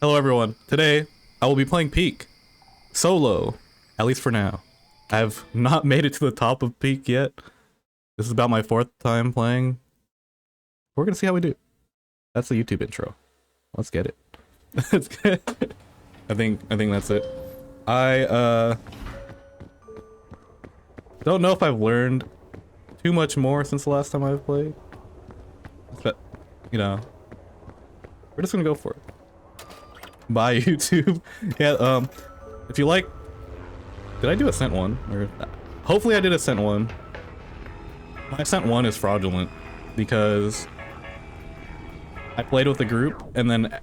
Hello everyone. Today, I will be playing Peak. Solo. At least for now. I have not made it to the top of Peak yet. This is about my 4th time playing. We're gonna see how we do. That's the YouTube intro. Let's get it. Let's get it. I think that's it. I don't know if I've learned too much more since the last time I've played. But, you know, we're just gonna go for it. Bye YouTube. Yeah, if you like, did I do Ascent 1? Or hopefully I did Ascent 1. My Ascent 1 is fraudulent because I played with a group and then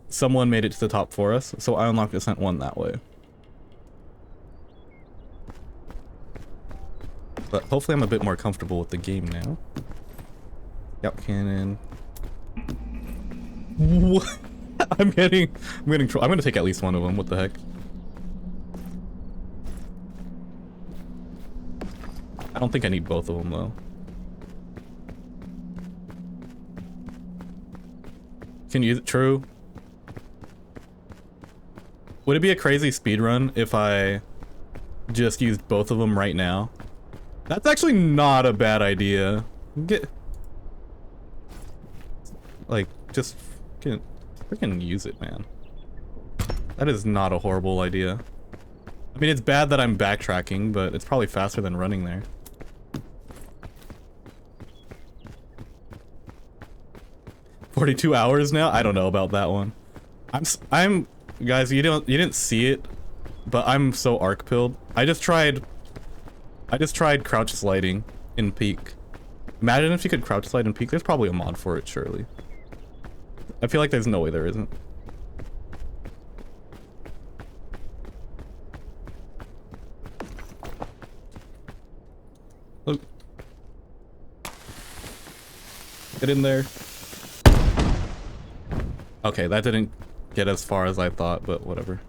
someone made it to the top for us, so I unlocked Ascent 1 that way. But hopefully I'm a bit more comfortable with the game now. Scout cannon. What? I'm gonna take at least one of them. What the heck? I don't think I need both of them though. Can you use it? True. Would it be a crazy speedrun if I just used both of them right now? That's actually not a bad idea. Just freaking use it, man. That is not a horrible idea. I mean, it's bad that I'm backtracking, but it's probably faster than running there. "42 hours now?" I don't know about that one. I'm guys, you didn't see it, but I'm so arc pilled. I just tried crouch sliding in Peak. Imagine if you could crouch slide in Peak. There's probably a mod for it, surely. I feel like there's no way there isn't. Look. Get in there. Okay, that didn't get as far as I thought, but whatever.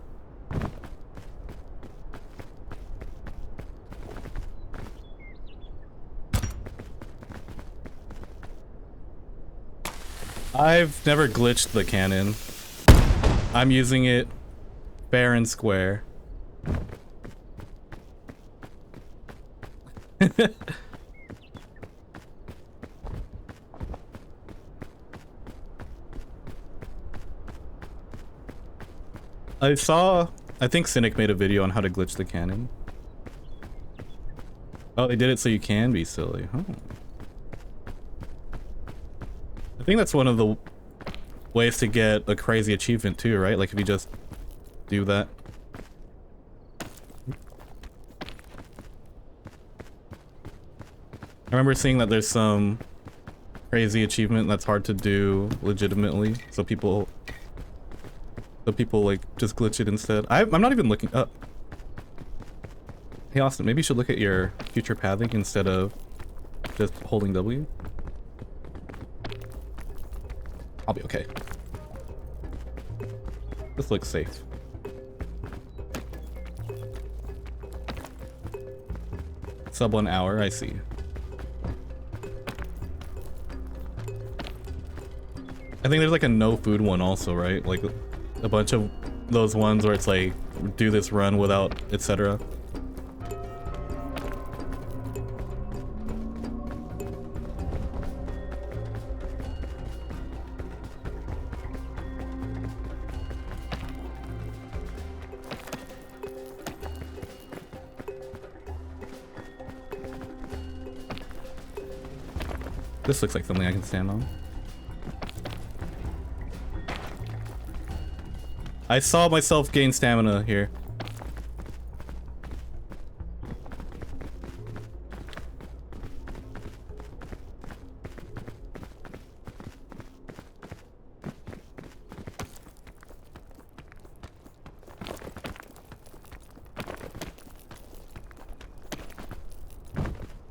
I've never glitched the cannon. I'm using it fair and square. I think Cynic made a video on how to glitch the cannon. Oh, they did it so you can be silly. Oh. I think that's one of the ways to get a crazy achievement too, right? Like if you just do that. I remember seeing that there's some crazy achievement that's hard to do legitimately, so people like just glitch it instead. I'm not even looking up. Hey Austin, maybe you should look at your future pathing instead of just holding W. I'll be okay. This looks safe. Sub 1 hour, I see. I think there's like a no food one also, right? Like a bunch of those ones where it's like, do this run without, etc. This looks like something I can stand on. I saw myself gain stamina here.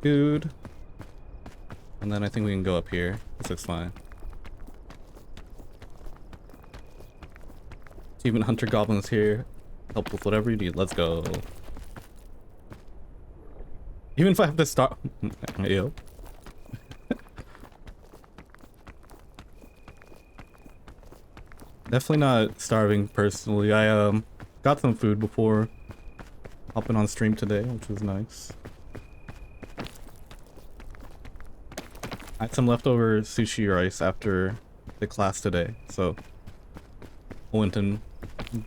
Dude. And then I think we can go up here. This looks fine. Even Hunter Goblins here. Help with whatever you need. Let's go. Even if I have to start... Ew. Definitely not starving personally. I got some food before hopping on stream today, which was nice. I had some leftover sushi rice after the class today, so I went and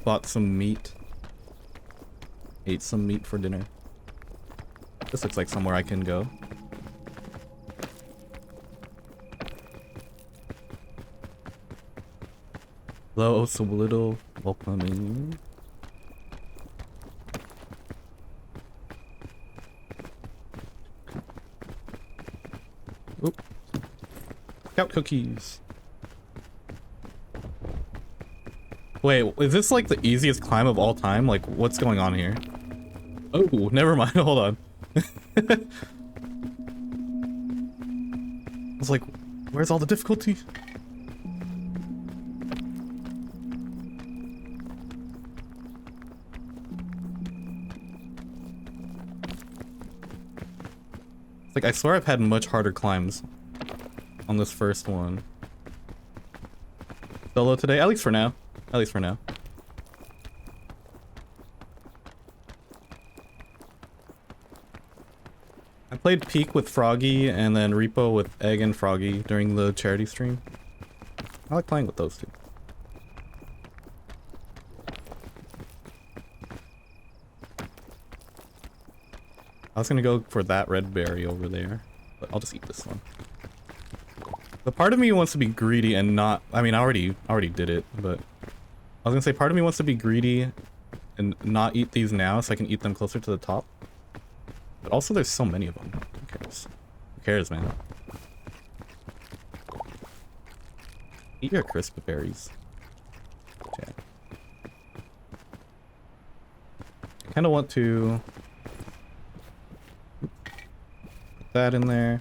bought some meat. Ate some meat for dinner. This looks like somewhere I can go. Hello, so little welcoming. Oop. Scout cookies. Wait, is this like the easiest climb of all time? Like, what's going on here? Oh, never mind. Hold on. I was like, where's all the difficulty? Like, I swear I've had much harder climbs on this first one. Solo today? At least for now. At least for now. I played Peak with Froggy and then Repo with Egg and Froggy during the charity stream. I like playing with those two. I was gonna go for that red berry over there, but I'll just eat this one. The part of me wants to be greedy and not, I mean, I already did it, but I was gonna say part of me wants to be greedy and not eat these now so I can eat them closer to the top. But also there's so many of them. Who cares? Who cares, man? Eat your crisp berries. Okay. I kind of want to put that in there.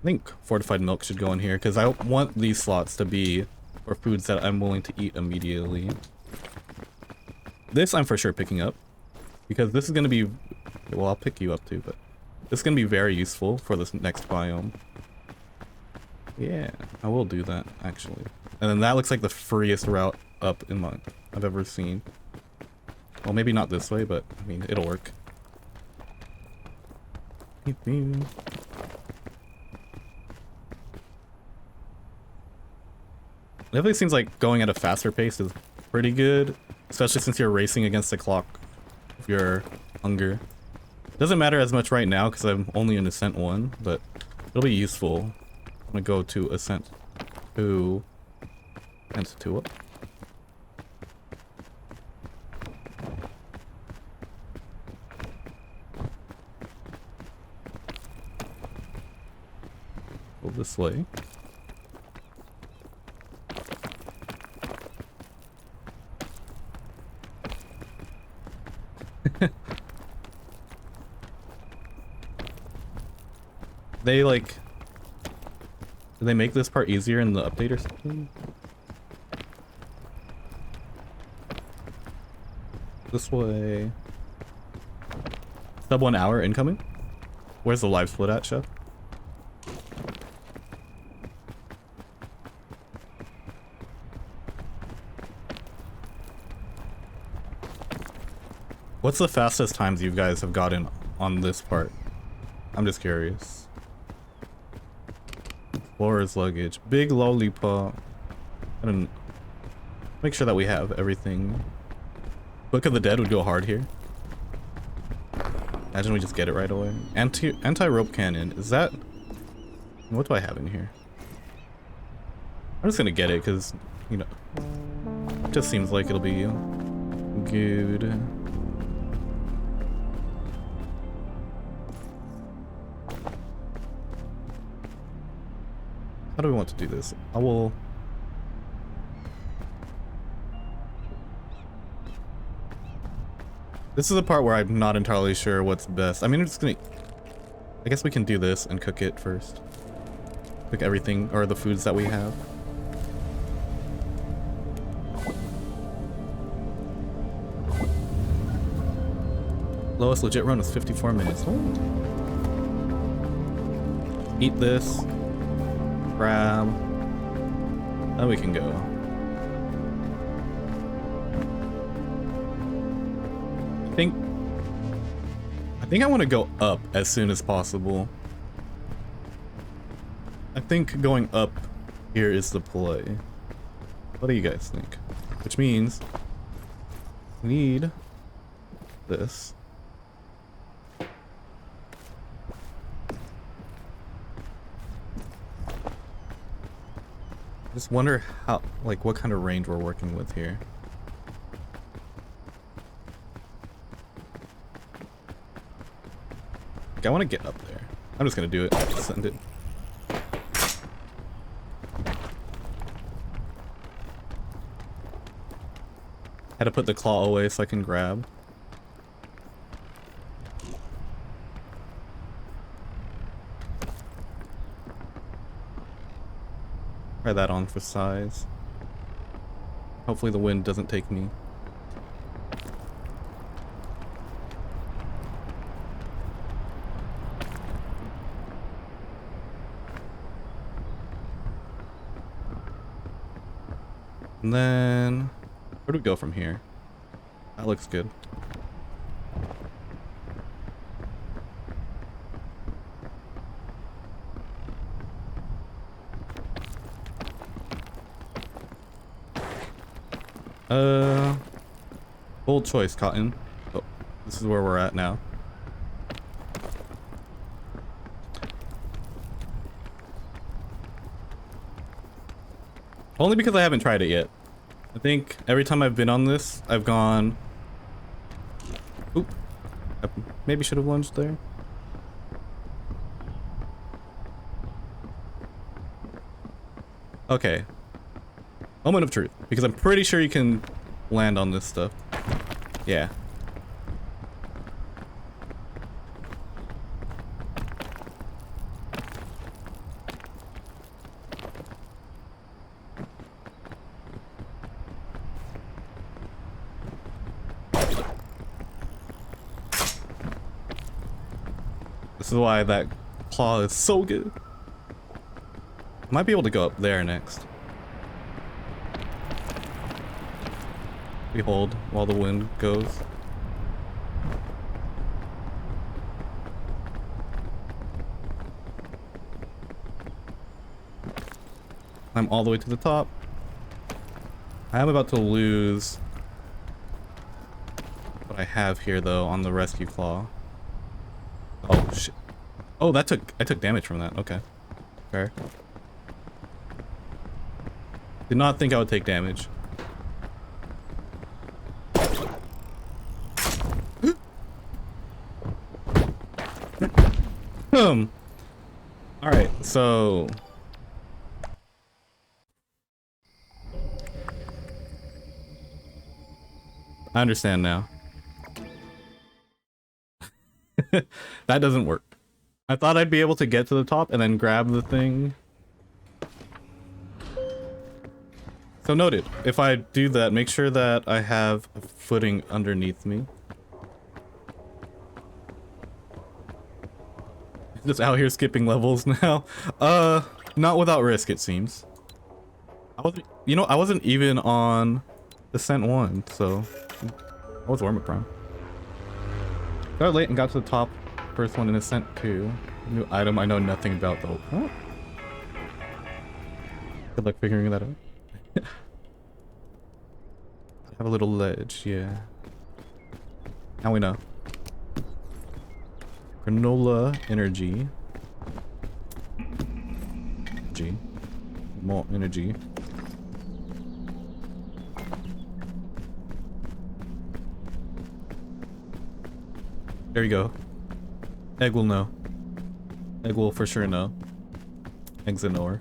I think fortified milk should go in here because I want these slots to be for foods that I'm willing to eat immediately. This I'm for sure picking up because this is going to be, well, I'll pick you up too, but this is going to be very useful for this next biome. Yeah, I will do that actually. And then that looks like the freest route up in my I've ever seen. Well, maybe not this way, but I mean, it'll work. It definitely seems like going at a faster pace is pretty good, especially since you're racing against the clock of your hunger. Doesn't matter as much right now because I'm only in Ascent 1, but it'll be useful. I'm gonna go to Ascent 2. Ascent 2 up. Go this way. They like, did they make this part easier in the update or something? This way. Sub 1 hour incoming? Where's the live split at, Chef? What's the fastest times you guys have gotten on this part? I'm just curious. Explorer's luggage. Big lollipop. And make sure that we have everything. Book of the Dead would go hard here. Imagine we just get it right away. Anti-rope cannon. Is that... What do I have in here? I'm just gonna get it because, you know, it just seems like it'll be good. How do we want to do this? I will... This is the part where I'm not entirely sure what's best. I mean, I'm just gonna... I guess we can do this and cook it first. Cook everything, or the foods that we have. Lowest legit run was 54 minutes. Oh. Eat this. Grab. Then we can go. think I want to go up as soon as possible. I think going up here is the play. What do you guys think? Which means we need this. I just wonder how, like, what kind of range we're working with here. I want to get up there. I'm just gonna do it. Send it. Had to put the claw away so I can grab. Try that on for size. Hopefully the wind doesn't take me. And then, where do we go from here? That looks good. Bold choice, Cotton. Oh, this is where we're at now. Only because I haven't tried it yet. I think every time I've been on this, I've gone... Oop. I maybe should have lunged there. Okay. Moment of truth. Because I'm pretty sure you can land on this stuff. Yeah. This is why that claw is so good. Might be able to go up there next. We hold while the wind goes. I'm all the way to the top. I am about to lose what I have here though on the rescue claw. Oh shit. Oh, I took damage from that. Okay. Fair. Did not think I would take damage. Alright, so... I understand now. That doesn't work. I thought I'd be able to get to the top and then grab the thing. So noted, if I do that, make sure that I have a footing underneath me. Just out here skipping levels now. Not without risk, it seems. I wasn't even on Ascent 1, so I was warm-up prime. Got late and got to the top. First one in Ascent 2. New item I know nothing about though. Huh? Good luck figuring that out. I have a little ledge, yeah. Now we know. Granola energy. G. More energy. There you go. Egg will know. Egg will for sure know. Egg's a knower.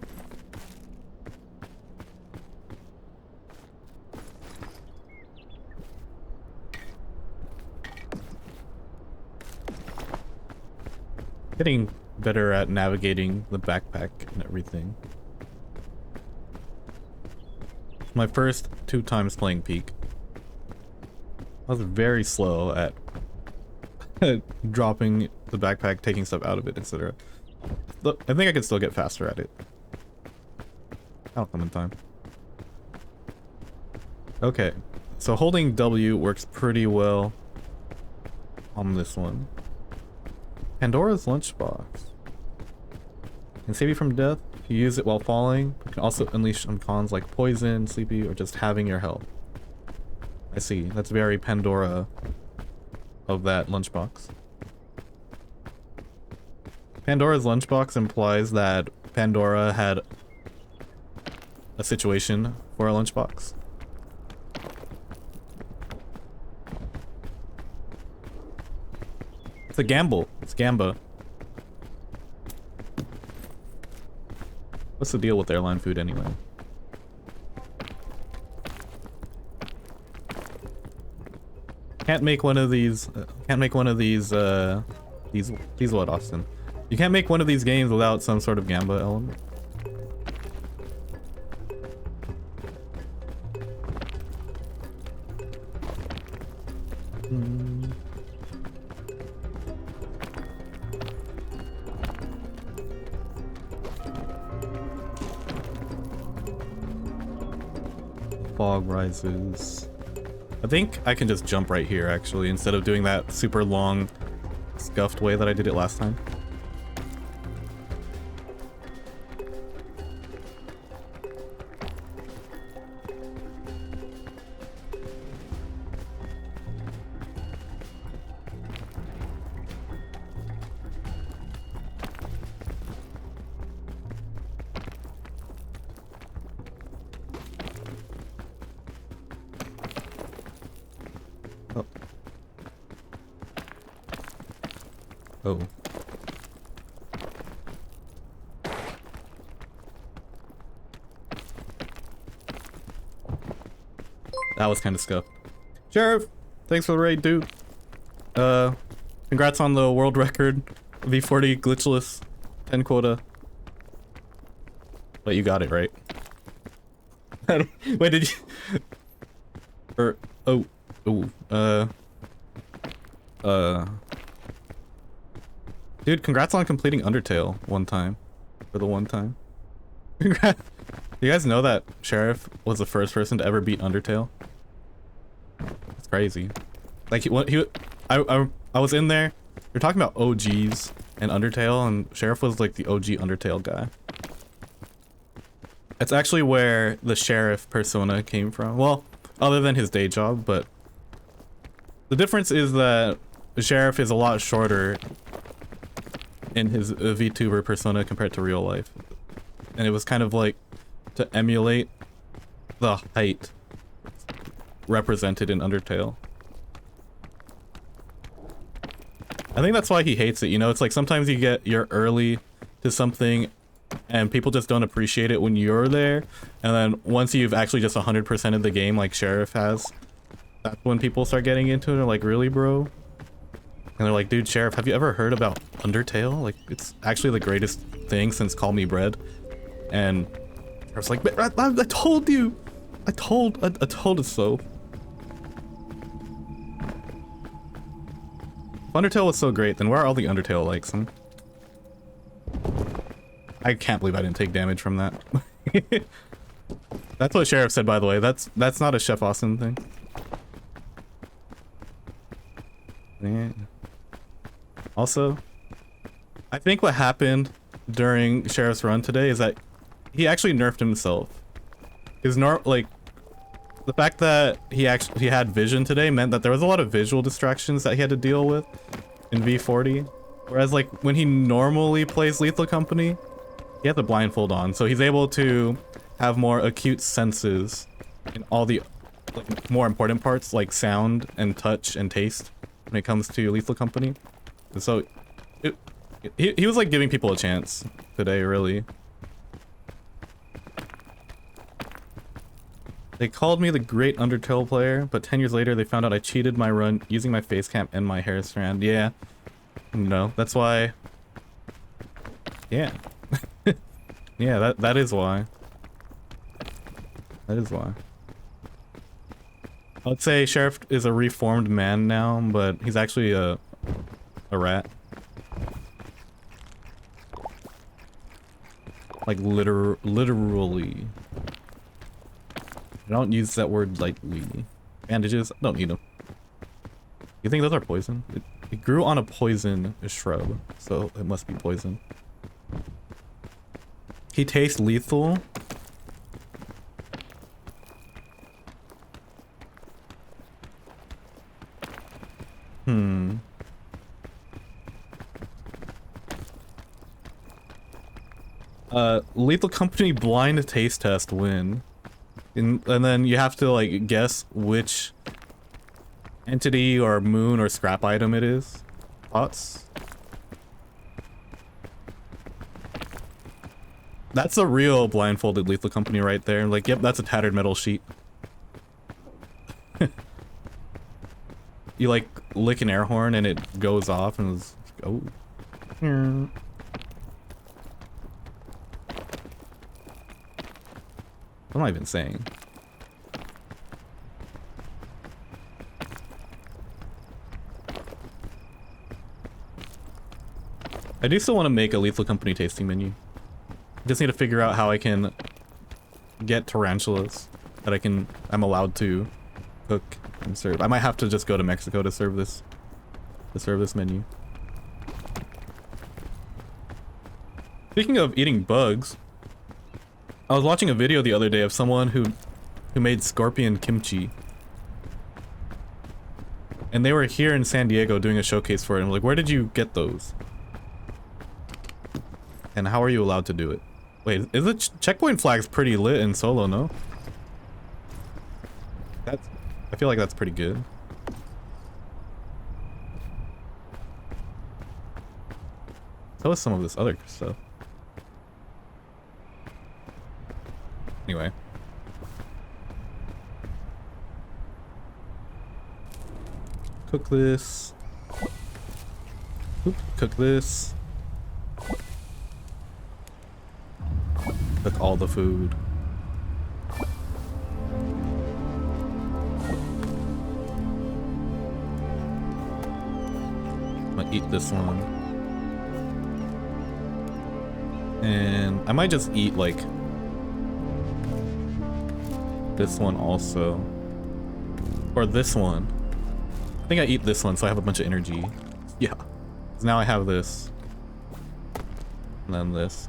Getting better at navigating the backpack and everything. My first 2 times playing Peak, I was very slow at dropping the backpack, taking stuff out of it, etc. Look, I think I could still get faster at it. That'll come in time. Okay, so holding W works pretty well. on this one. Pandora's lunchbox. Can save you from death if you use it while falling. It can also unleash some cons like poison, sleepy, or just having your health. I see. That's very Pandora of that lunchbox. Pandora's lunchbox implies that Pandora had a situation for a lunchbox. It's a gamble. It's Gamba. What's the deal with airline food anyway? Can't make one of these. Can't make one of these. These what, Austin? You can't make one of these games without some sort of Gamba element. Fog rises. I think I can just jump right here actually instead of doing that super long scuffed way that I did it last time. Oh. That was kind of scuffed. Sheriff, thanks for the raid, dude. Congrats on the world record V40 glitchless 10 quota. But you got it right. Wait, did you? Dude, congrats on completing Undertale one time. For the one time. Congrats. You guys know that Sheriff was the first person to ever beat Undertale? It's crazy. Like, I was in there. You're talking about OGs and Undertale, and Sheriff was like the OG Undertale guy. It's actually where the Sheriff persona came from. Well, other than his day job, but the difference is that the Sheriff is a lot shorter in his VTuber persona compared to real life. And it was kind of like to emulate the height represented in Undertale. I think that's why he hates it, you know? It's like sometimes you're early to something and people just don't appreciate it when you're there. And then once you've actually just 100% of the game like Sheriff has, that's when people start getting into it. They're like, really, bro? And they're like, dude, Sheriff, have you ever heard about Undertale? Like, it's actually the greatest thing since Call Me Bread. And I was like, I told you! I told it so. If Undertale was so great, then where are all the Undertale likes? Huh? I can't believe I didn't take damage from that. That's what Sheriff said, by the way. That's not a Chef Austin thing. Yeah. Also, I think what happened during Sheriff's run today is that he actually nerfed himself. The fact that he had vision today meant that there was a lot of visual distractions that he had to deal with in V40. Whereas like when he normally plays Lethal Company, he had the blindfold on, so he's able to have more acute senses in all the more important parts like sound and touch and taste when it comes to Lethal Company. And so he was like giving people a chance today, really. They called me the great Undertale player, but 10 years later they found out I cheated my run using my face cam and my hair strand. Yeah. You know, that's why. Yeah. Yeah, that is why. That is why. I'd say Sheriff is a reformed man now, but he's actually a rat. Like literally. I don't use that word lightly. Bandages, I don't need them. You think those are poison? It grew on a poison shrub, so it must be poison. He tastes lethal. Lethal Company blind taste test win. And then you have to like guess which entity or moon or scrap item it is. Thoughts? That's a real blindfolded Lethal Company right there. Like, yep, that's a tattered metal sheet. You like lick an air horn and it goes off and it's oh. What am I even saying? I do still want to make a Lethal Company tasting menu. Just need to figure out how I can get tarantulas that I'm allowed to cook and serve. I might have to just go to Mexico to serve this menu. Speaking of eating bugs, I was watching a video the other day of someone who made scorpion kimchi. And they were here in San Diego doing a showcase for it. And I'm like, where did you get those? And how are you allowed to do it? Wait, is the checkpoint flag's pretty lit in solo, no? I feel like that's pretty good. So is some of this other stuff. Anyway. Cook this. Oop, cook this. Cook all the food. I'm gonna eat this one. And I might just eat like this one also. Or this one. I think I eat this one so I have a bunch of energy. Yeah. 'Cause now I have this. And then this.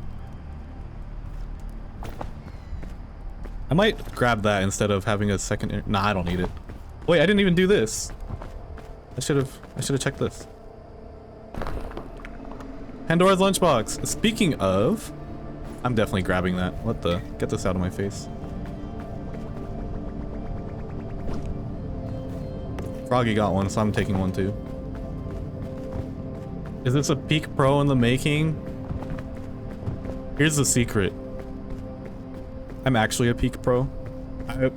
I might grab that instead of having a second. Nah, I don't need it. Wait, I didn't even do this. I should have checked this. Pandora's lunchbox. Speaking of, I'm definitely grabbing that. What the? Get this out of my face. Froggy got one, so I'm taking one too. Is this a Peak Pro in the making? Here's the secret. I'm actually a Peak Pro. I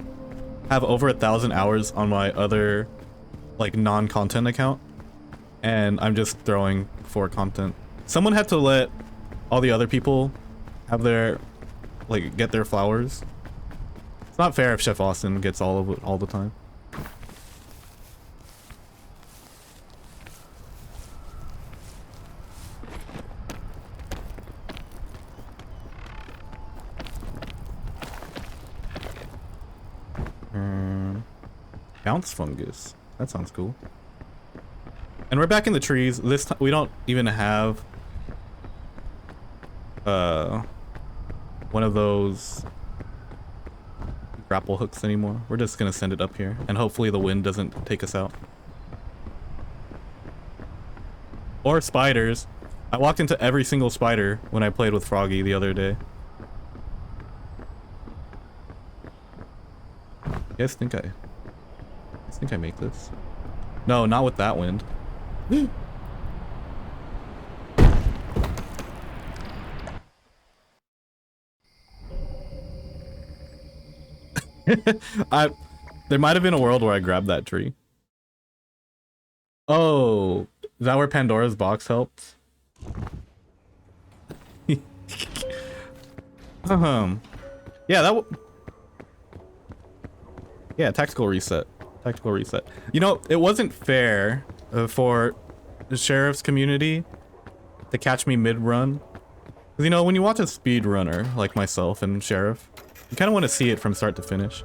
have over 1,000 hours on my other, like, non-content account. And I'm just throwing for content. Someone had to let all the other people have their, like, get their flowers. It's not fair if Chef Austin gets all of it all the time. Bounce fungus. That sounds cool. And we're back in the trees. This time we don't even have one of those grapple hooks anymore. We're just gonna send it up here and hopefully the wind doesn't take us out. Or spiders. I walked into every single spider when I played with Froggy the other day. You guys think I make this? No, not with that wind. There might have been a world where I grabbed that tree. Oh, is that where Pandora's box helped? Yeah, yeah, tactical reset. Tactical reset. You know, it wasn't fair for the Sheriff's community to catch me mid-run. Because, you know, when you watch a speedrunner like myself and Sheriff, you kind of want to see it from start to finish.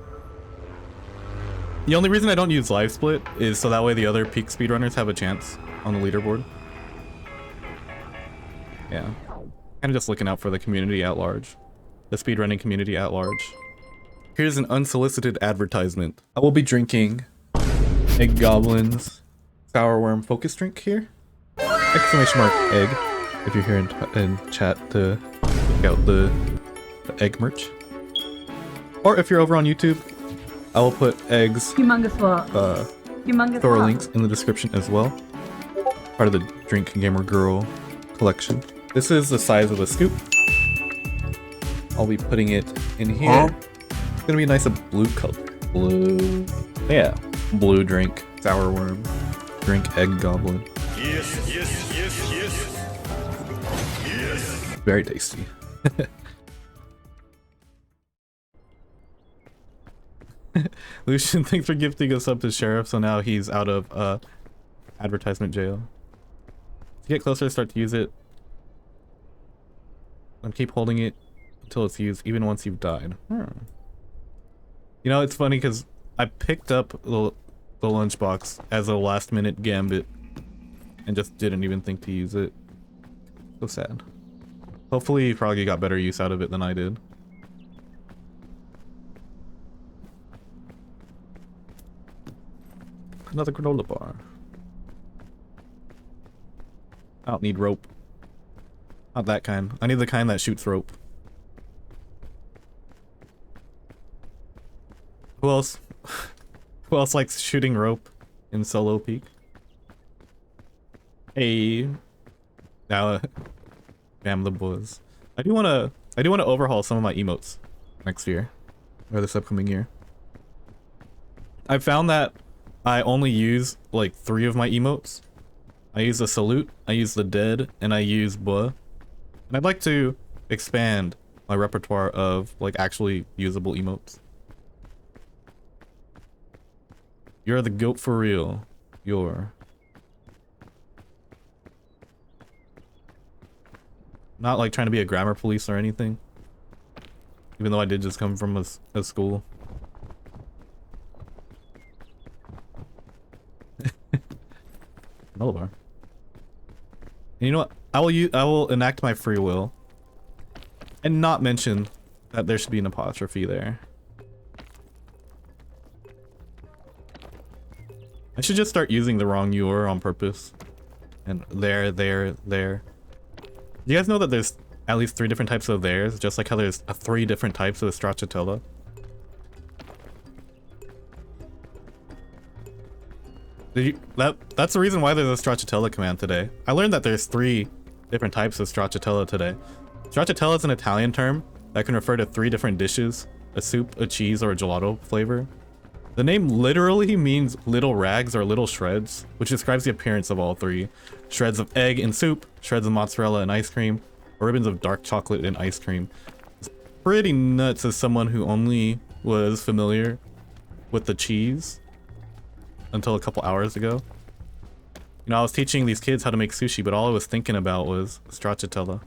The only reason I don't use live split is so that way the other peak speedrunners have a chance on the leaderboard. Yeah. Kind of just looking out for the community at large. The speedrunning community at large. Here's an unsolicited advertisement. I will be drinking Egg Goblin's Sour Worm Focus Drink here. Exclamation mark egg. If you're here in chat to check out the egg merch. Or if you're over on YouTube, I will put Egg's Humongous what? Humongous store what? links in the description as well. Part of the Drink Gamer Girl collection. This is the size of a scoop. I'll be putting it in here. It's gonna be a nice blue color. Blue. Yeah. Blue drink. Sour worm. Drink Egg Goblin. Yes, yes, yes, yes. Yes. Very tasty. Lucian, thanks for gifting us up to Sheriff, so now he's out of advertisement jail. To get closer, start to use it. And keep holding it until it's used, even once you've died. You know, it's funny because I picked up the lunchbox as a last minute gambit and just didn't even think to use it. So sad. Hopefully Froggy got better use out of it than I did. Another granola bar. I don't need rope. Not that kind. I need the kind that shoots rope. Who else? Who else likes shooting rope in solo peak? Hey. Now, damn the boys. I do wanna overhaul some of my emotes next year, or this upcoming year. I found that I only use like 3 of my emotes. I use the salute, I use the dead, and I use buh. And I'd like to expand my repertoire of like actually usable emotes. You're the goat for real. You're. Not like trying to be a grammar police or anything. Even though I did just come from a school. Another bar. And you know what? I will enact my free will. And not mention that there should be an apostrophe there. I should just start using the wrong UR on purpose. And there. You guys know that there's at least 3 different types of theirs, just like how there's 3 different types of Stracciatella. That's the reason why there's a Stracciatella command today. I learned that there's 3 different types of Stracciatella today. Stracciatella is an Italian term that can refer to 3 different dishes: a soup, a cheese, or a gelato flavor. The name literally means little rags or little shreds, which describes the appearance of all 3. Shreds of egg in soup, shreds of mozzarella in ice cream, or ribbons of dark chocolate in ice cream. It's pretty nuts as someone who only was familiar with the cheese until a couple hours ago. You know, I was teaching these kids how to make sushi, but all I was thinking about was Stracciatella.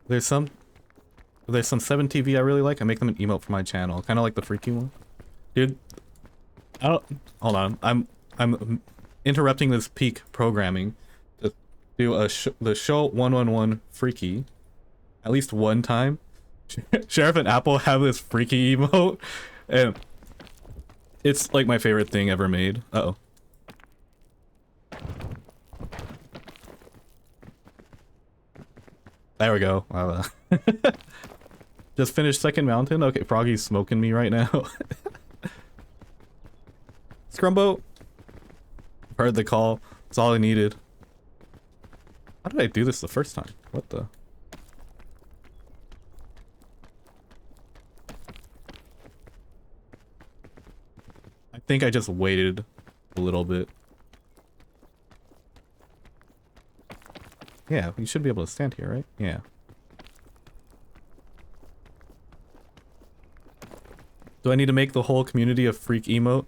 There's some 7TV I really like. I make them an emote for my channel, kind of like the freaky one. Dude, I don't. Hold on. I'm interrupting this peak programming to do the show 111 freaky at least one time. Sheriff and Apple have this freaky emote, and it's like my favorite thing ever made. Uh-oh. There we go. Just finished second mountain? Okay, Froggy's smoking me right now. Scrumbo. Heard the call. That's all I needed. How did I do this the first time? What the? I think I just waited a little bit. Yeah, you should be able to stand here, right? Yeah. Do I need to make the whole community a freak emote?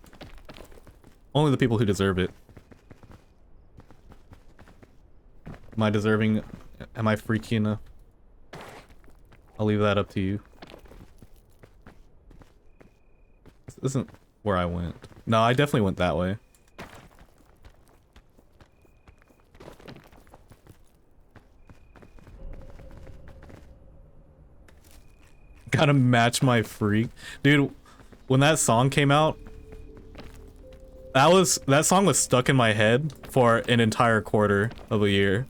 Only the people who deserve it. Am I deserving? Am I freaky enough? I'll leave that up to you. isn't where I went. No, I definitely went that way. Gotta match my freak. Dude, when that song came out, that song was stuck in my head for an entire quarter of a year.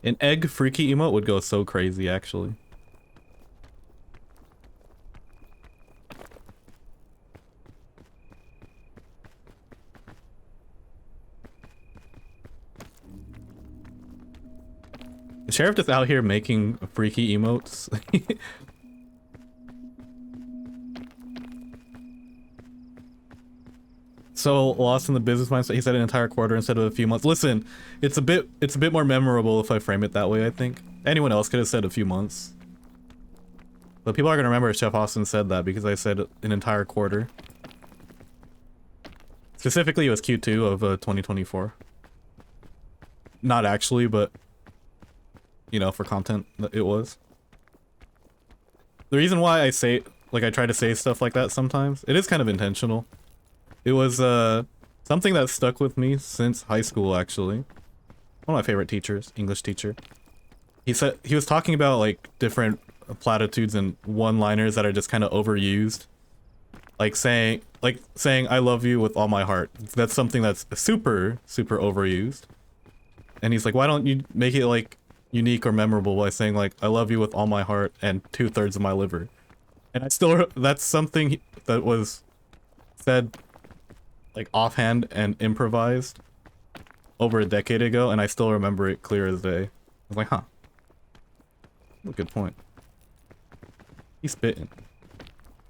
An egg freaky emote would go so crazy, actually. The sheriff just out here making freaky emotes. So lost in the business mindset, he said an entire quarter instead of a few months. Listen, it's a bit more memorable if I frame it that way, I think. Anyone else could have said a few months. But people are gonna remember Chef Austin said that because I said an entire quarter. Specifically, it was Q2 of 2024. Not actually, but you know, for content, it was. The reason why I say, like, I try to say stuff like that sometimes, it is kind of intentional. It was something that stuck with me since high school, actually. One of my favorite teachers, English teacher. He said he was talking about like different platitudes and one-liners that are just kind of overused. Like saying I love you with all my heart. That's something that's super overused. And he's like, why don't you make it like unique or memorable by saying like I love you with all my heart and 2/3 of my liver. And I still, that's something that was said like offhand and improvised over a decade ago, and I still remember it clear as day. I was like, huh. What a good point. He's spitting.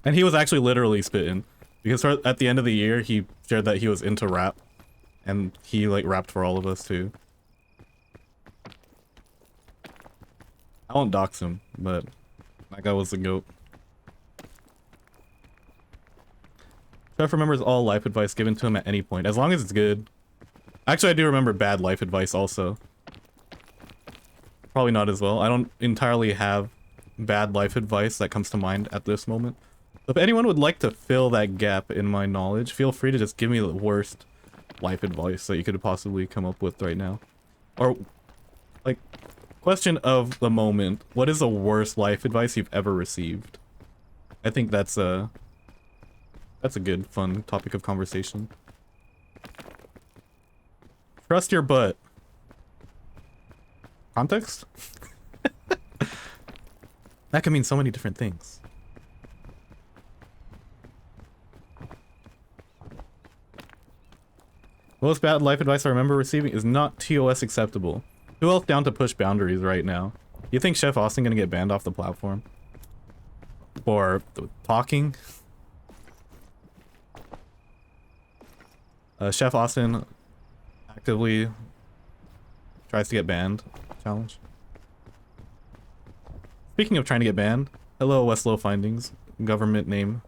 And he was actually literally spitting. Because at the end of the year, he shared that he was into rap. And he like rapped for all of us too. I won't dox him, but that guy was the GOAT. Jeff remembers all life advice given to him at any point, as long as it's good. Actually, I do remember bad life advice also. Probably not as well. I don't entirely have bad life advice that comes to mind at this moment. So if anyone would like to fill that gap in my knowledge, feel free to just give me the worst life advice that you could possibly come up with right now. Or, like, question of the moment, what is the worst life advice you've ever received? I think that's a good, fun topic of conversation. Trust your butt. Context? That can mean so many different things. Most bad life advice I remember receiving is not TOS acceptable. Who else down to push boundaries right now? You think Chef Austin gonna get banned off the platform? For talking? Chef Austin actively tries to get banned. Challenge. Speaking of trying to get banned, hello Westlow Findings, government name.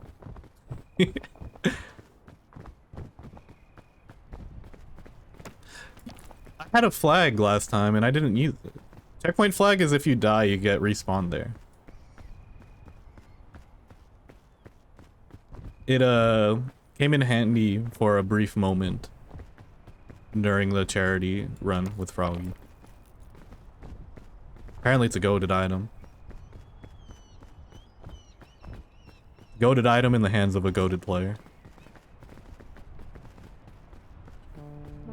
I had a flag last time and I didn't use it. Checkpoint flag is if you die, you get respawned there. It came in handy for a brief moment during the charity run with Froggy. Apparently it's a goated item. Goated item in the hands of a goated player.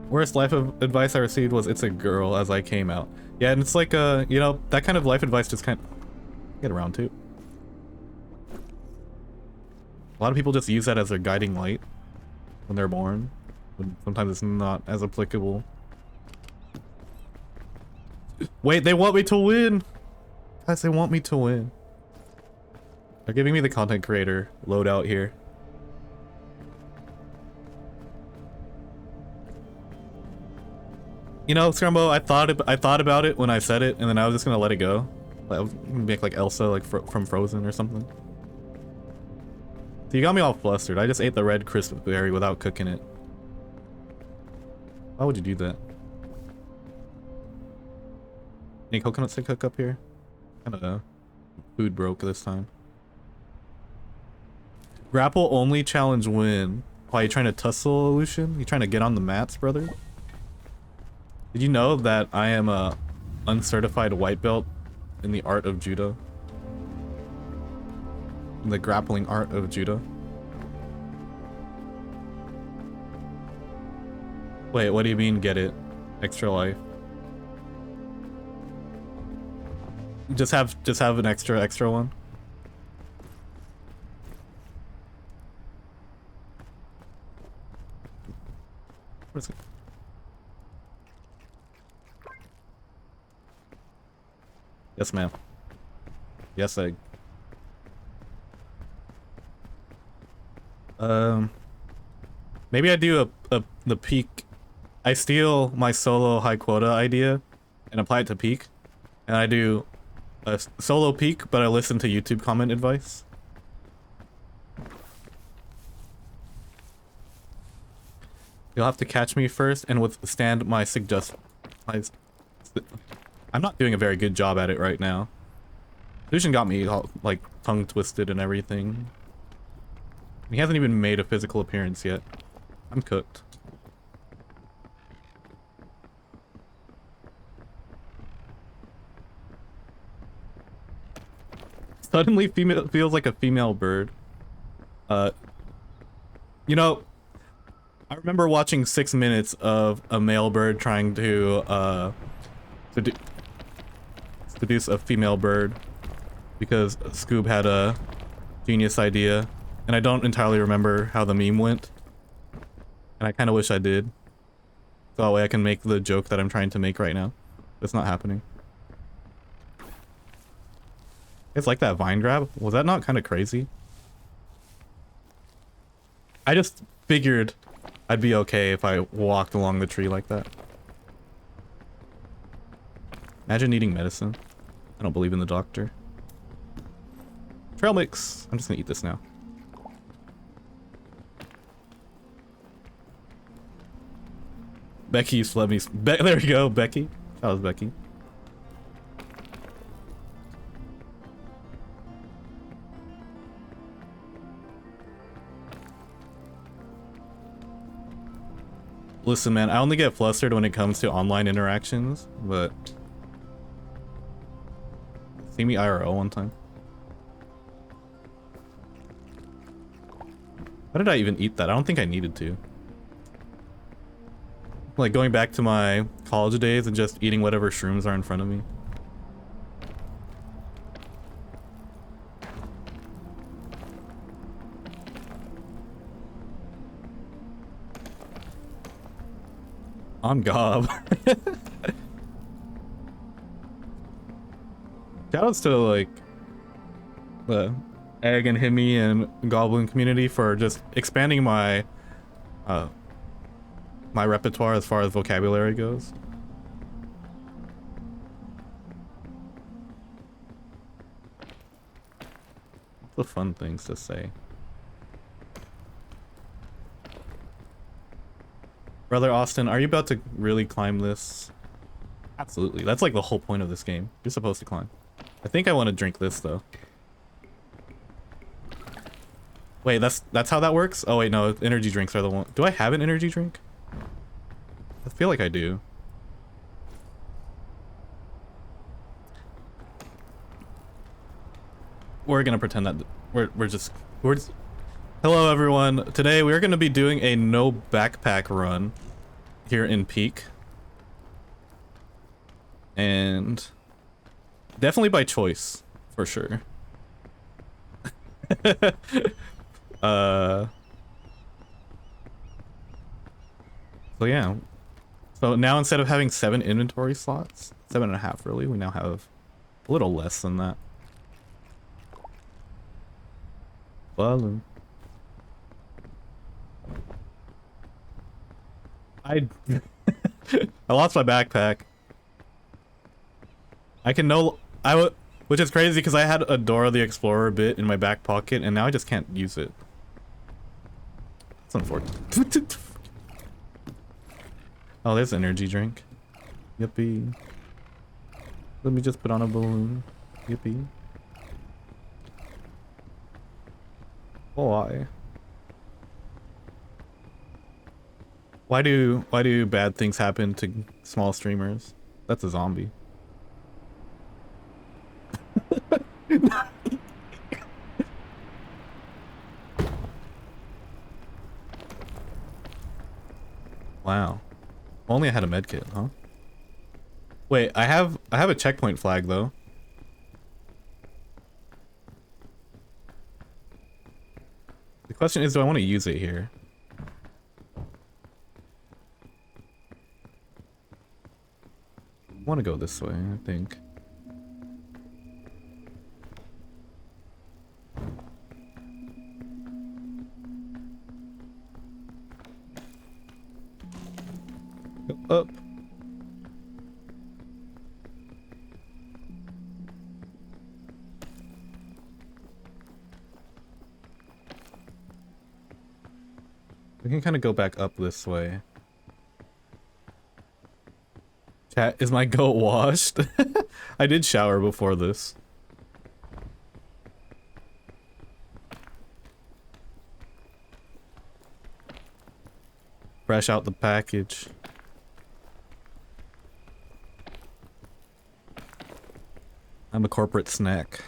Worst life advice I received was it's a girl as I came out. Yeah, and it's like, you know, that kind of life advice just kind of get around to. A lot of people just use that as their guiding light when they're born. But sometimes it's not as applicable. Wait, they want me to win! Guys, they want me to win. They're giving me the content creator loadout here. You know, Scrumbo, I thought about it when I said it, and then I was just gonna let it go. I was gonna make like Elsa, like from Frozen or something. You got me all flustered. I just ate the red crisp berry without cooking it. Why would you do that? Any coconuts to cook up here? Kind of food broke this time. Grapple only challenge win. Why, you trying to tussle, Lucian? You trying to get on the mats, brother? Did you know that I am a uncertified white belt in the art of judo? In the grappling art of judo? Wait, what do you mean get it? Extra life. Just have an extra one. What is it? Yes, ma'am. Yes, egg. Maybe I do the peak. I steal my solo high quota idea and apply it to peak, and I do a solo peak, but I listen to YouTube comment advice. You'll have to catch me first and withstand my I'm not doing a very good job at it right now. Lucian got me all, like, tongue twisted and everything. He hasn't even made a physical appearance yet. I'm cooked. Suddenly female feels like a female bird. You know, I remember watching 6 minutes of a male bird trying to seduce a female bird because Scoob had a genius idea, and I don't entirely remember how the meme went, and I kind of wish I did, so that way I can make the joke that I'm trying to make right now. It's not happening. It's like that vine grab. Was that not kind of crazy? I just figured I'd be okay if I walked along the tree like that. Imagine needing medicine. I don't believe in the doctor. Trail mix. I'm just gonna eat this now. Becky used to let me. There we go, Becky. That was Becky. Listen, man, I only get flustered when it comes to online interactions, but see me IRL one time. Why did I even eat that? I don't think I needed to. Like going back to my college days and just eating whatever shrooms are in front of me. On Gob. Shoutouts to like the Egg and Himmy and Goblin community for just expanding my my repertoire as far as vocabulary goes. The fun things to say. Brother Austin, are you about to really climb this? Absolutely. That's like the whole point of this game. You're supposed to climb. I think I want to drink this though. Wait, that's how that works? Oh wait, no, energy drinks are the one. Do I have an energy drink? I feel like I do. We're gonna pretend that we're just Hello everyone. Today we're gonna be doing a no backpack run here in Peak. And definitely by choice, for sure. So yeah. So now instead of having 7 inventory slots, 7.5 really, we now have a little less than that. Balloon. I lost my backpack. Which is crazy because I had a Dora the Explorer bit in my back pocket and now I just can't use it. That's unfortunate. Oh, there's an energy drink. Yippee. Let me just put on a balloon. Yippee. Why? Why do bad things happen to small streamers? That's a zombie. Wow. Only I had a medkit, huh? Wait, I have a checkpoint flag though. The question is, do I want to use it here? I want to go this way, I think. Go up. We can kind of go back up this way. Chat, is my goat washed? I did shower before this. Fresh out the package. I'm a corporate snack.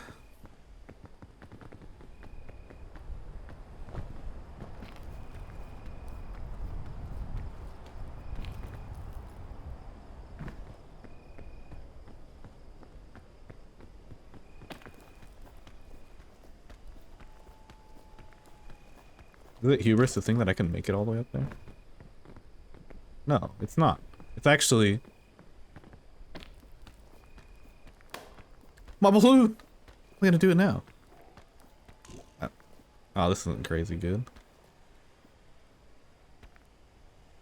Is it hubris to think that I can make it all the way up there? No, it's not. It's actually... My balloon! We're gonna do it now. Oh, this isn't crazy good.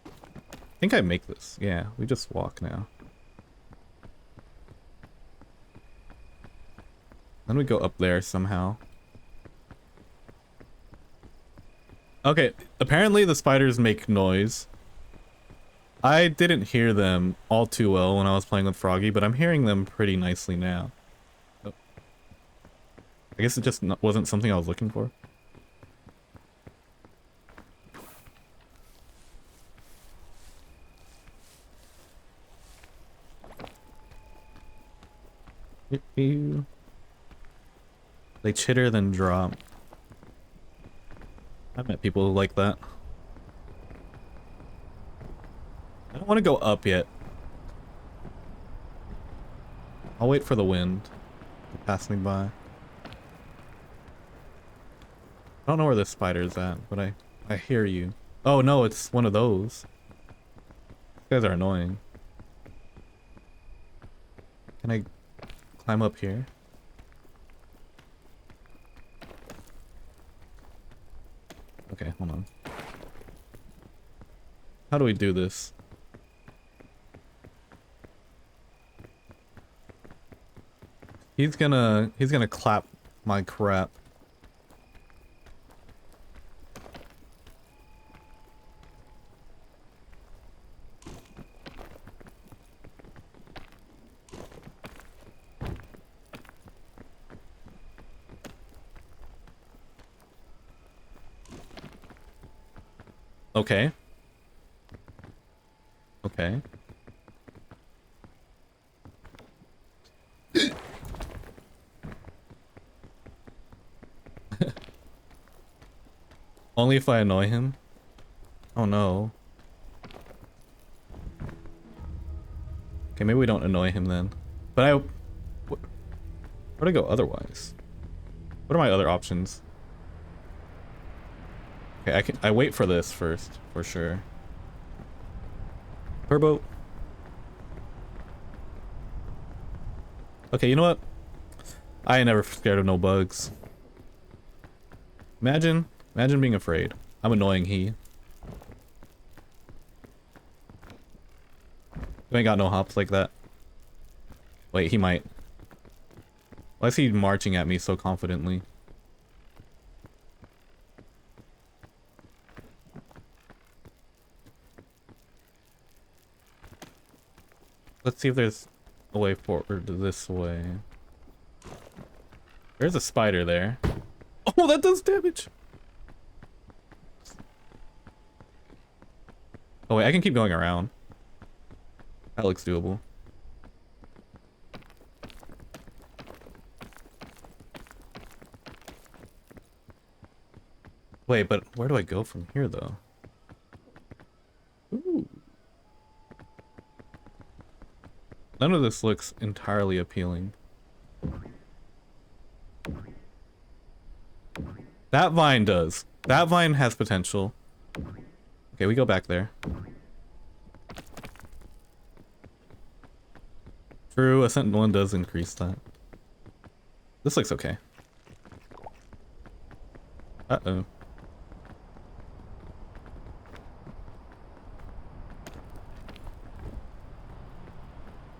I think I make this. Yeah, we just walk now. Then we go up there somehow. Okay, apparently the spiders make noise. I didn't hear them all too well when I was playing with Froggy, but I'm hearing them pretty nicely now. Oh. I guess it just wasn't something I was looking for. They chitter then drop. I've met people who like that. I don't want to go up yet. I'll wait for the wind to pass me by. I don't know where this spider's at, but I hear you. Oh no, it's one of those. These guys are annoying. Can I climb up here? Okay, hold on. How do we do this? He's gonna clap my crap. Okay. Okay. Only if I annoy him? Oh no. Okay, maybe we don't annoy him then. But where to go otherwise? What are my other options? Okay, I wait for this first, for sure. Turbo. Okay, you know what? I ain't never scared of no bugs. Imagine being afraid. I'm annoying he. You ain't got no hops like that. Wait, he might. Why is he marching at me so confidently? Let's see if there's a way forward this way. There's a spider there. Oh, that does damage. Oh wait, I can keep going around. That looks doable. Wait, but where do I go from here though? Ooh. None of this looks entirely appealing. That vine does. That vine has potential. Okay, we go back there. True, Ascent 1 does increase that. This looks okay. Uh-oh.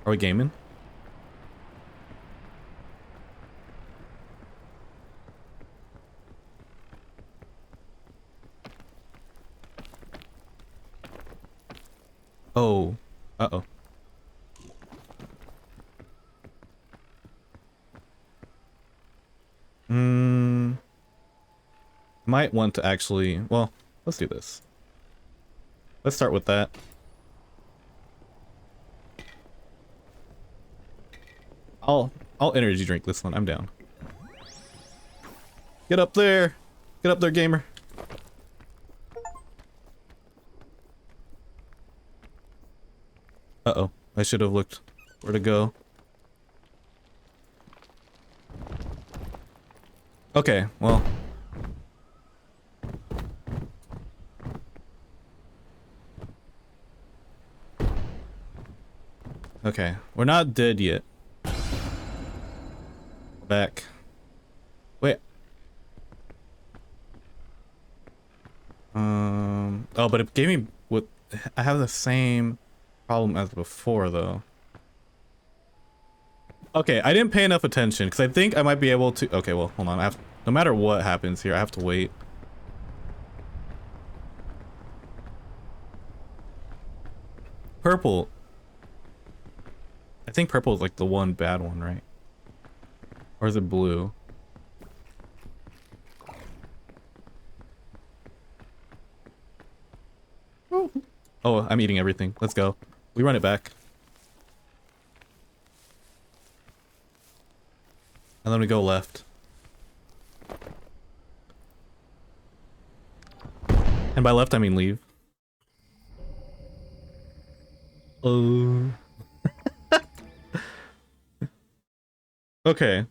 Are we gaming? Oh. Uh-oh. Might want to actually... Well, let's do this. Let's start with that. I'll energy drink this one. I'm down. Get up there! Get up there, gamer! Uh-oh. I should have looked where to go. Okay, well. Okay, we're not dead yet. Back. Wait. Oh, but it gave me what I have the same problem as before though. Okay, I didn't pay enough attention because I think I might be able to. Okay, well, hold on. I have, no matter what happens here, I have to wait. Purple. I think purple is like the one bad one, right? Or is it blue? Oh, I'm eating everything. Let's go. We run it back. And then we go left. And by left, I mean leave. Oh. Okay.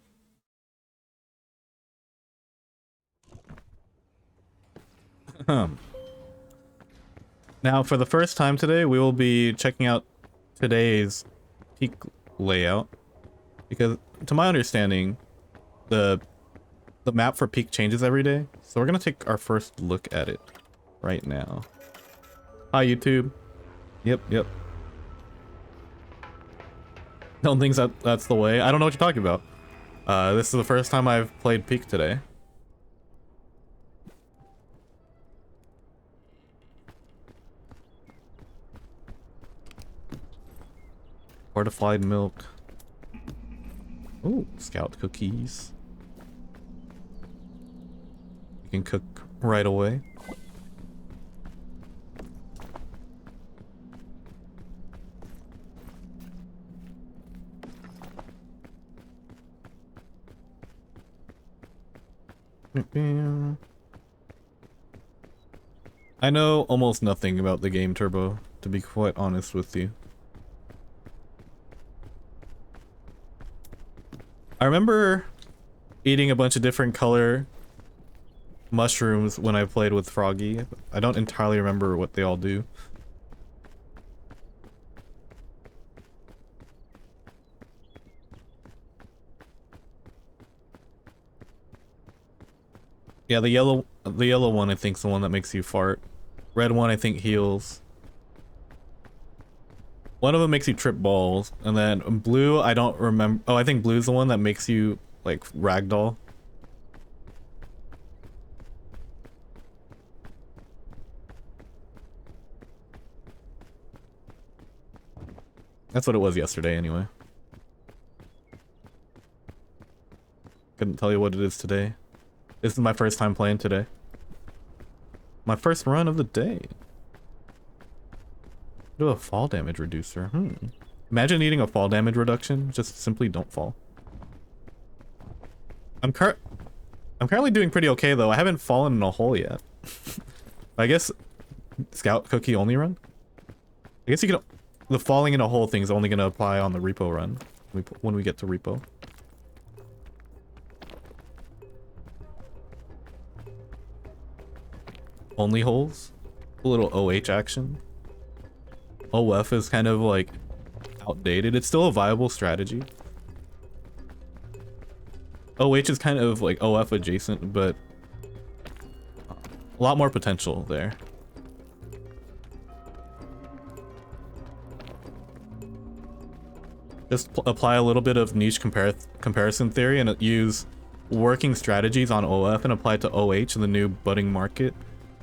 Now, for the first time today, we will be checking out today's peak layout. Because, to my understanding, the map for peak changes every day. So we're gonna take our first look at it right now. Hi, YouTube. Yep. Don't think that's the way. I don't know what you're talking about. This is the first time I've played peak today. Fortified milk. Ooh, scout cookies. You can cook right away. I know almost nothing about the game, Turbo, to be quite honest with you. I remember eating a bunch of different color mushrooms when I played with Froggy. I don't entirely remember what they all do. Yeah, the yellow one I think is the one that makes you fart. Red one I think heals. One of them makes you trip balls, and then blue I don't remember. Oh, I think blue's the one that makes you like ragdoll. That's what it was yesterday anyway. Couldn't tell you what it is today. This is my first time playing today. My first run of the day. Do a fall damage reducer. Imagine needing a fall damage reduction. Just simply don't fall. I'm currently doing pretty okay though. I haven't fallen in a hole yet. I guess Scout Cookie only run? I guess you can... The falling in a hole thing is only going to apply on the repo run. When we get to repo. Only holes? A little OH action. OF is kind of like outdated. It's still a viable strategy. OH is kind of like OF adjacent, but a lot more potential there. Just apply a little bit of niche comparison theory and use working strategies on OF and apply it to OH in the new budding market.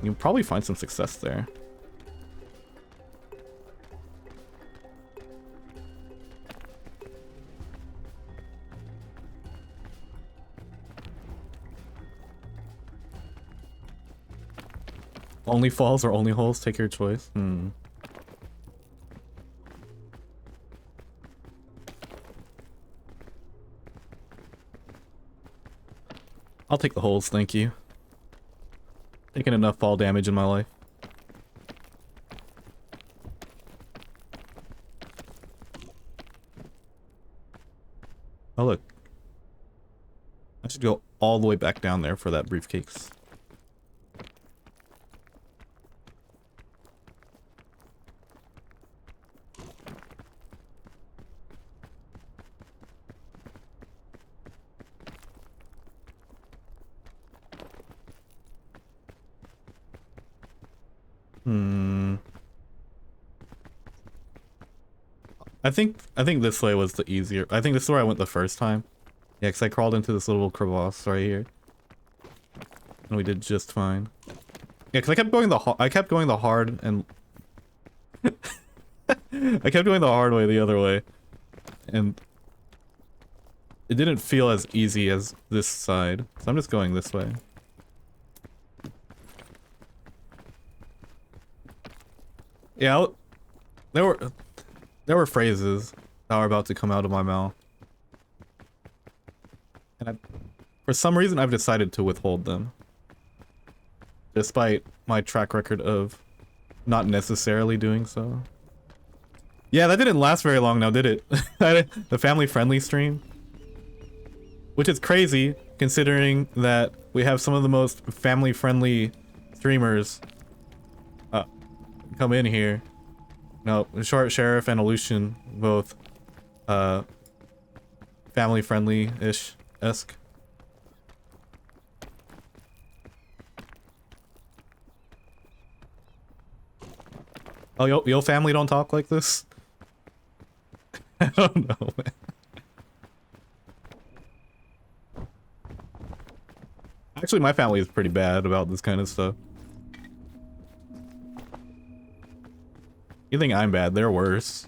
You'll probably find some success there. Only falls or only holes? Take your choice. I'll take the holes, thank you. Taking enough fall damage in my life. Oh look. I should go all the way back down there for that briefcase. I think this way was the easier. I think this is where I went the first time. Yeah, because I crawled into this little crevasse right here. And we did just fine. Yeah, because I kept going the hard and I kept going the hard way the other way. And it didn't feel as easy as this side. So I'm just going this way. Yeah, there were phrases that were about to come out of my mouth. And for some reason, I've decided to withhold them. Despite my track record of not necessarily doing so. Yeah, that didn't last very long now, did it? The family-friendly stream. Which is crazy, considering that we have some of the most family-friendly streamers come in here. No, Short Sheriff and Aleutian, both family-friendly-ish-esque. Oh, your family don't talk like this? I don't know, man. Actually, my family is pretty bad about this kind of stuff. You think I'm bad, they're worse.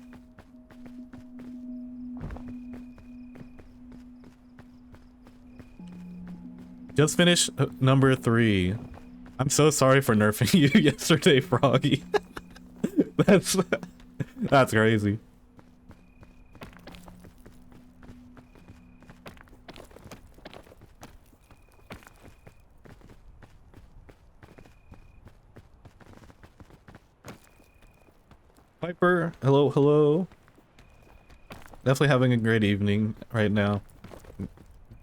Just finished number 3. I'm so sorry for nerfing you yesterday, Froggy. That's crazy. Piper, hello, hello. Definitely having a great evening right now.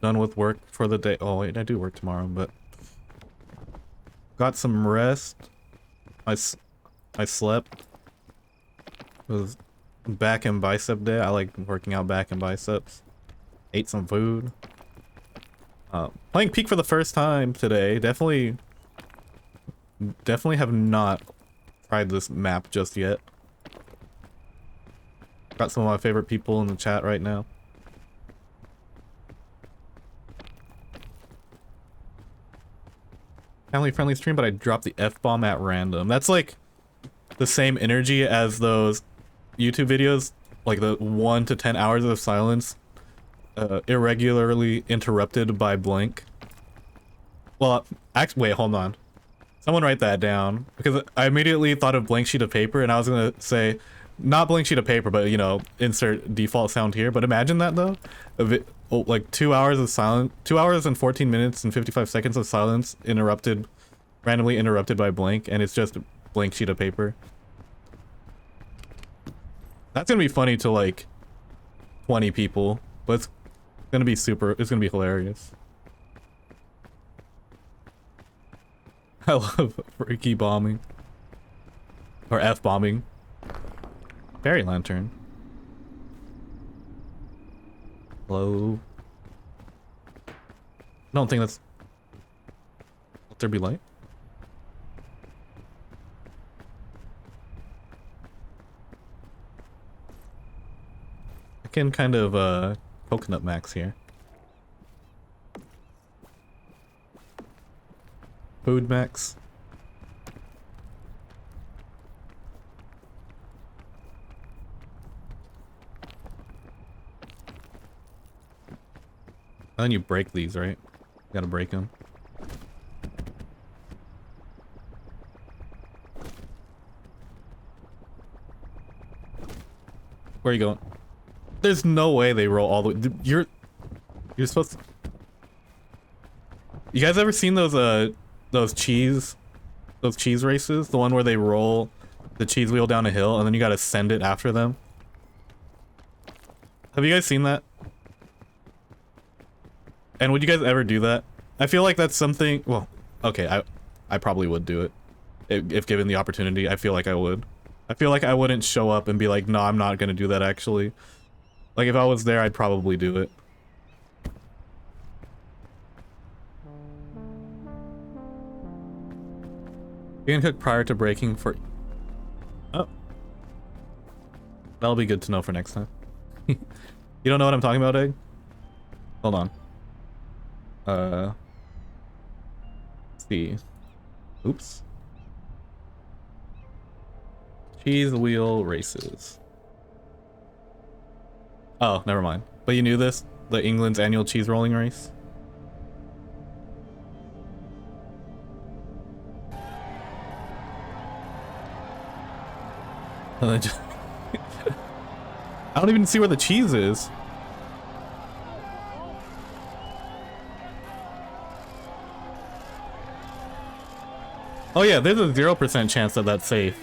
Done with work for the day. Oh wait, I do work tomorrow, but got some rest. I slept. It was back and bicep day. I like working out back and biceps. Ate some food. Playing Peak for the first time today. Definitely have not tried this map just yet. Got some of my favorite people in the chat right now. Family-friendly stream, but I dropped the F-bomb at random. That's like the same energy as those YouTube videos like the 1 to 10 hours of silence irregularly interrupted by blank. Well, actually, wait, hold on. Someone write that down, because I immediately thought of blank sheet of paper, and I was gonna say, not blank sheet of paper, but you know, insert default sound here. But imagine that though, like 2 hours of silence, 2 hours and 14 minutes and 55 seconds of silence randomly interrupted by blank, and it's just a blank sheet of paper. That's gonna be funny to like 20 people, but it's gonna be hilarious. I love freaky bombing. Or F-bombing. Fairy lantern. Hello? I don't think that's... Let there be light? I can kind of, coconut max here. Food max. And then you break these, right? You gotta break them. Where are you going? There's no way they roll all the way. You're supposed to... You guys ever seen those cheese races? The one where they roll the cheese wheel down a hill and then you gotta send it after them? Have you guys seen that? And would you guys ever do that? I feel like that's something... Well, okay, I probably would do it. If given the opportunity, I feel like I would. I feel like I wouldn't show up and be like, no, I'm not gonna do that actually. Like, if I was there, I'd probably do it. You can cook prior to breaking for... Oh. That'll be good to know for next time. You don't know what I'm talking about, Egg? Hold on. Let's see. Oops. Cheese wheel races. Oh, never mind. But you knew this? The England's annual cheese rolling race? And then just I don't even see where the cheese is. Oh yeah, there's a 0% chance that that's safe.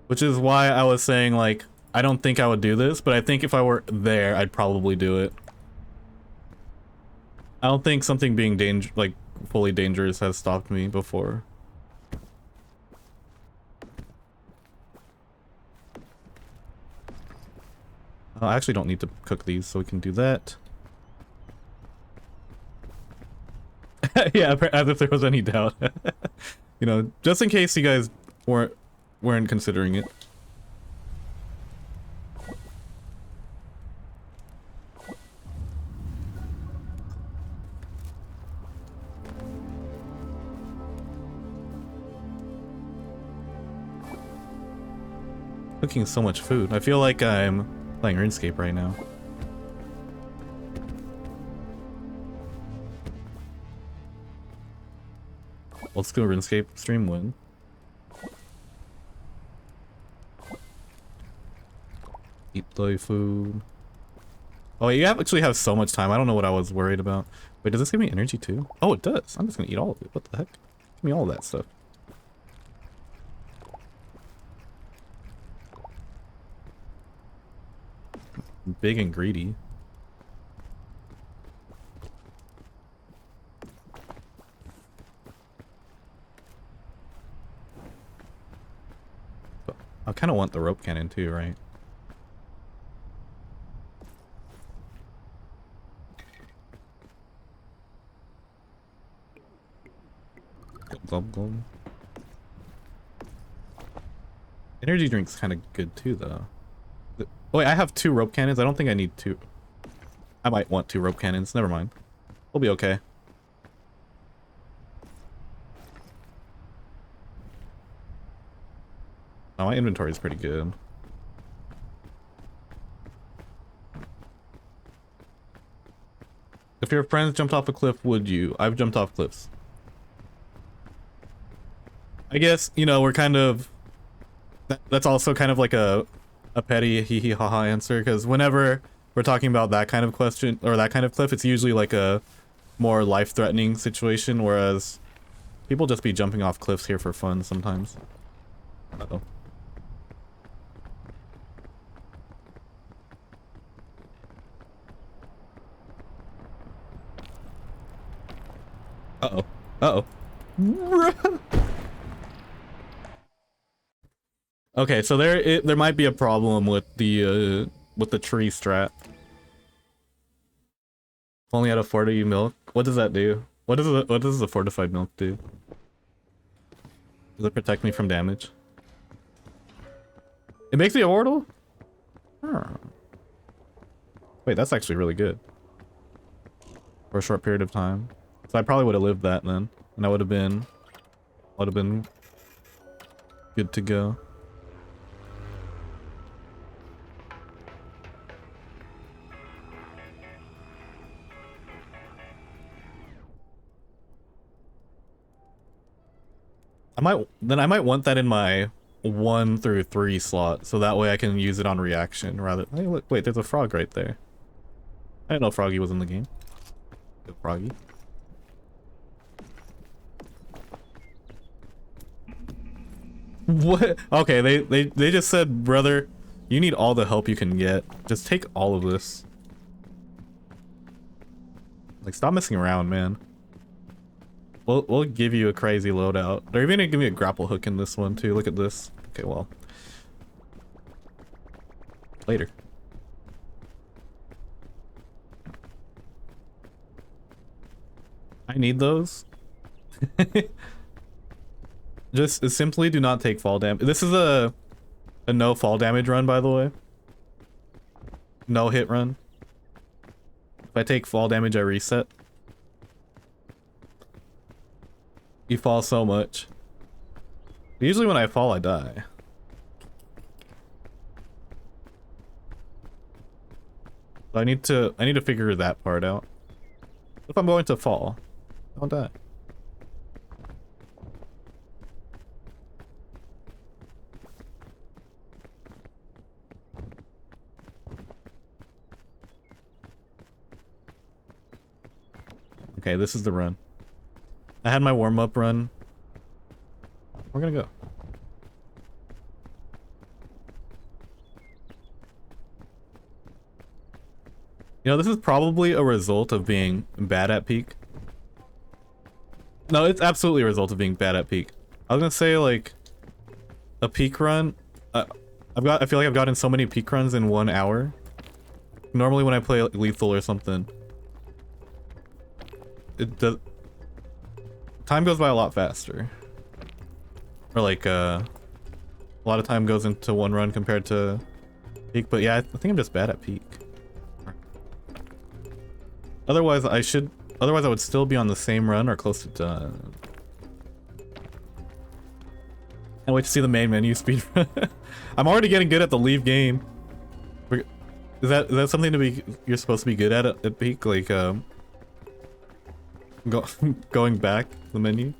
Which is why I was saying, like, I don't think I would do this, but I think if I were there, I'd probably do it. I don't think something being fully dangerous has stopped me before. I actually don't need to cook these, so we can do that. Yeah, as if there was any doubt. You know, just in case you guys weren't considering it. Cooking so much food. I feel like I'm playing RuneScape right now. Let's go RuneScape stream win. Eat the food. Oh, you actually have so much time. I don't know what I was worried about. Wait, does this give me energy too? Oh, it does. I'm just gonna eat all of it. What the heck? Give me all of that stuff. Big and greedy. But I kind of want the rope cannon too, right? Glub glub. Energy drink's kind of good too, though. Oh, wait, I have 2 rope cannons. I don't think I need 2. I might want 2 rope cannons. Never mind. We'll be okay. Oh, my inventory is pretty good. If your friends jumped off a cliff, would you? I've jumped off cliffs. I guess, you know, we're kind of... That's also kind of like a petty hee hee ha ha answer, because whenever we're talking about that kind of question, or that kind of cliff, it's usually like a more life-threatening situation, whereas people just be jumping off cliffs here for fun sometimes. Uh-oh. Uh-oh. Uh-oh. Okay, so there might be a problem with the tree strat. Only out of 40 milk. What does that do? What does the fortified milk do? Does it protect me from damage? It makes me immortal? Huh. Wait, that's actually really good. For a short period of time. So I probably would have lived that then. And I would have been good to go. I might want that in my 1 through 3 slot, so that way I can use it on reaction rather. Hey, look, wait, there's a frog right there. I didn't know Froggy was in the game. Good Froggy. What? Okay, they just said, brother, you need all the help you can get. Just take all of this. Like, stop messing around, man. We'll give you a crazy loadout. They're even gonna give me a grapple hook in this one too. Look at this. Okay, well. Later. I need those. Just simply do not take fall damage. This is a no fall damage run, by the way. No hit run. If I take fall damage, I reset. You fall so much. Usually when I fall, I die. So I need to figure that part out. If I'm going to fall, I'll die. Okay, this is the run. I had my warm-up run. We're gonna go. You know, this is probably a result of being bad at peak. No, it's absolutely a result of being bad at peak. I was gonna say, like, a peak run. I feel like I've gotten so many peak runs in 1 hour. Normally when I play like, lethal or something, it does. Time goes by a lot faster. Or like, a lot of time goes into one run compared to peak, but yeah, I think I'm just bad at peak. Otherwise I would still be on the same run or close to done. Can't wait to see the main menu speed run. I'm already getting good at the leave game. Is that something you're supposed to be good at peak? Like, going back the menu.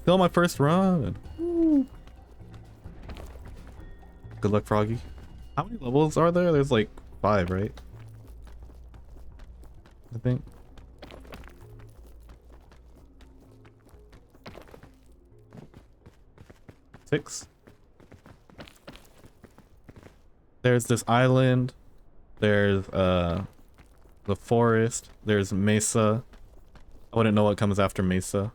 Still my first run. Woo. Good luck, Froggy. How many levels are there? There's like 5, right? I think. Six. There's this island. There's the forest. There's Mesa. I wouldn't know what comes after Mesa.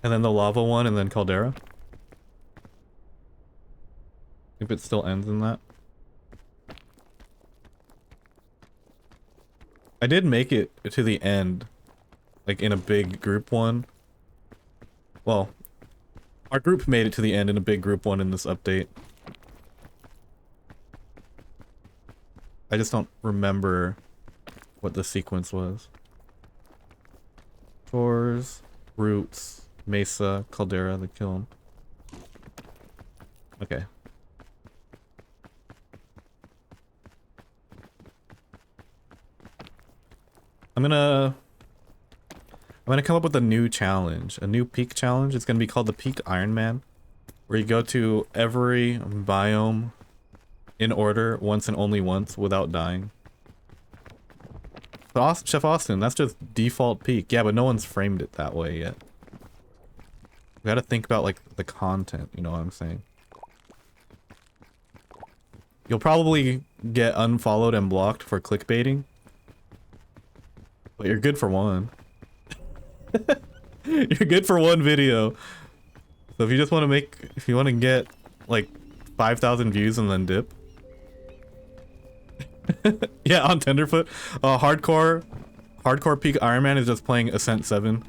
And then the lava one, and then Caldera. If it still ends in that. I did make it to the end, like in a big group one. Well, our group made it to the end in a big group one in this update. I just don't remember what the sequence was. Shores, Roots, Mesa, Caldera, the kiln. Okay. I'm gonna come up with a new challenge, a new peak challenge. It's gonna be called the Peak Iron Man, where you go to every biome in order once and only once without dying. But Chef Austin, that's just default peak. Yeah, but no one's framed it that way yet. We gotta think about like the content, you know what I'm saying? You'll probably get unfollowed and blocked for clickbaiting. But you're good for one. You're good for one video. So if you just want to if you want to get like 5,000 views and then dip. Yeah, on Tenderfoot. Hardcore Peak Iron Man is just playing Ascent 7.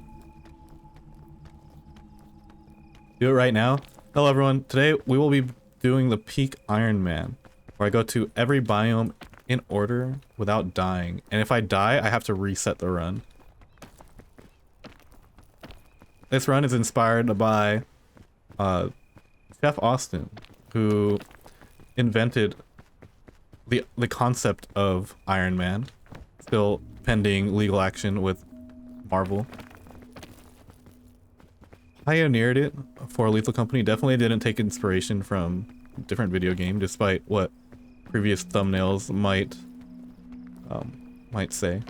Do it right now. Hello everyone. Today we will be doing the Peak Iron Man, where I go to every biome in order without dying. And if I die, I have to reset the run. This run is inspired by Chef Austin, who invented the concept of Iron Man, still pending legal action with Marvel. Pioneered it for Lethal Company. Definitely didn't take inspiration from a different video game, despite what previous thumbnails might say.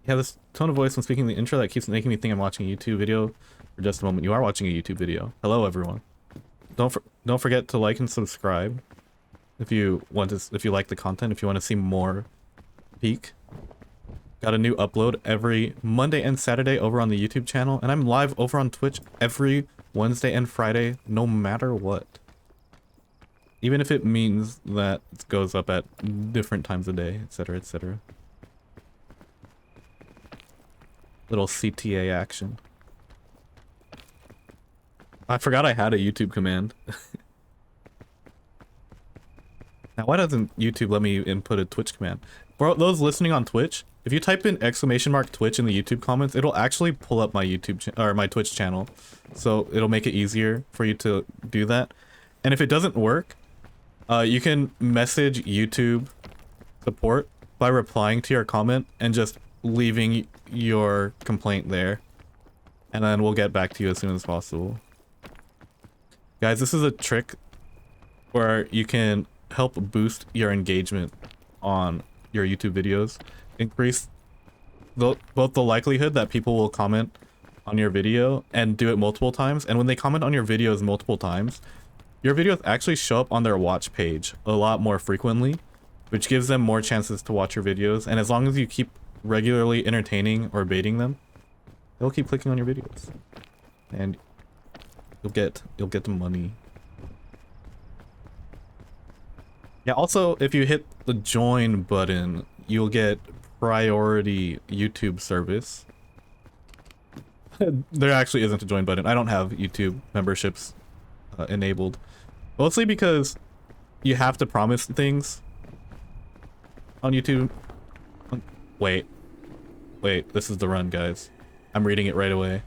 Yeah, this tone of voice when speaking in the intro that keeps making me think I'm watching a YouTube video for just a moment. You are watching a YouTube video. Hello, everyone. Don't forget to like and subscribe if you like the content. If you want to see more Peak. Got a new upload every Monday and Saturday over on the YouTube channel, and I'm live over on Twitch every Wednesday and Friday, no matter what. Even if it means that it goes up at different times of day, etc., etc. Little CTA action. I forgot I had a YouTube command. Now, why doesn't YouTube let me input a Twitch command? For those listening on Twitch, if you type in !Twitch in the YouTube comments, it'll actually pull up my my Twitch channel. So it'll make it easier for you to do that. And if it doesn't work, you can message YouTube support by replying to your comment and just leaving your complaint there, and then we'll get back to you as soon as possible. Guys, this is a trick where you can help boost your engagement on your YouTube videos, increase both the likelihood that people will comment on your video and do it multiple times, and when they comment on your videos multiple times, your videos actually show up on their watch page a lot more frequently, which gives them more chances to watch your videos. And as long as you keep regularly entertaining or baiting them, they'll keep clicking on your videos, and you'll get the money. Yeah, also if you hit the join button, you'll get priority YouTube service. There actually isn't a join button. I don't have YouTube memberships enabled, mostly because you have to promise things on YouTube. Wait, this is the run, guys. I'm reading it right away.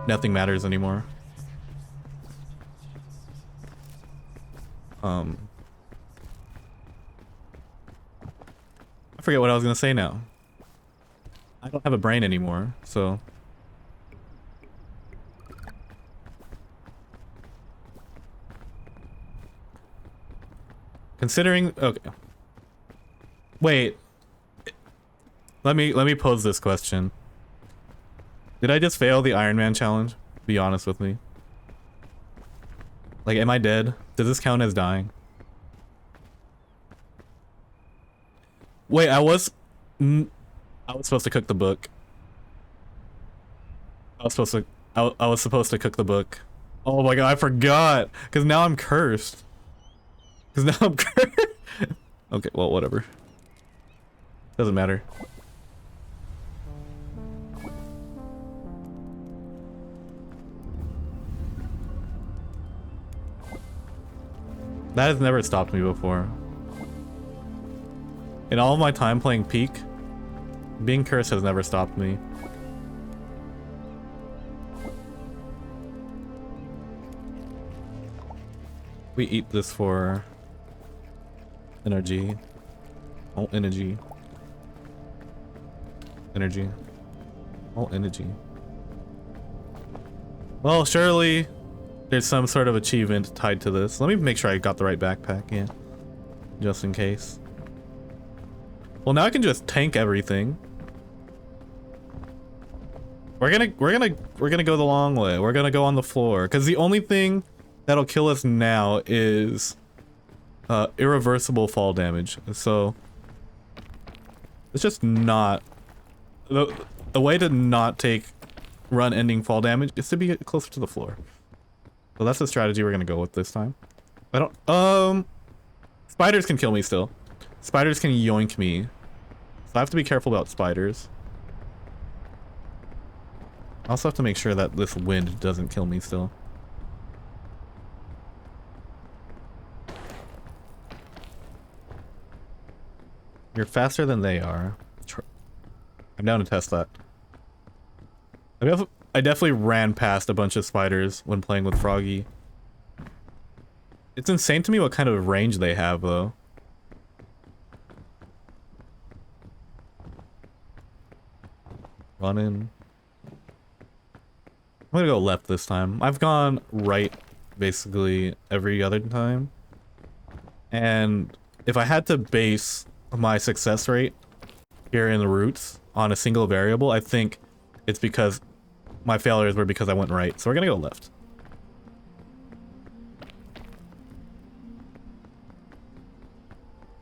Nothing matters anymore. I forget what I was gonna say now. I don't have a brain anymore, so. Considering, okay. Wait, let me pose this question. Did I just fail the Iron Man challenge? Be honest with me. Like, am I dead? Does this count as dying? Wait, I was supposed to cook the book. I was supposed to cook the book. Oh my god, I forgot. Cause now I'm cursed. Okay, well, whatever. Doesn't matter. That has never stopped me before. In all of my time playing Peak, being cursed has never stopped me. We eat this for energy. Oh, energy. Energy. Oh, energy. Well, surely there's some sort of achievement tied to this. Let me make sure I got the right backpack, yeah. Just in case. Well, now I can just tank everything. We're gonna go the long way. We're gonna go on the floor, because the only thing that'll kill us now is irreversible fall damage. So it's just not the way to not take run ending fall damage is to be closer to the floor. So that's the strategy we're gonna go with this time. I don't spiders can kill me still. Spiders can yoink me. So I have to be careful about spiders. I also have to make sure that this wind doesn't kill me still. You're faster than they are. I'm down to test that. I definitely ran past a bunch of spiders when playing with Froggy. It's insane to me what kind of range they have, though. Running. I'm gonna go left this time. I've gone right basically every other time. And if I had to base my success rate here in the routes on a single variable, I think it's because my failures were because I went right. So we're gonna go left.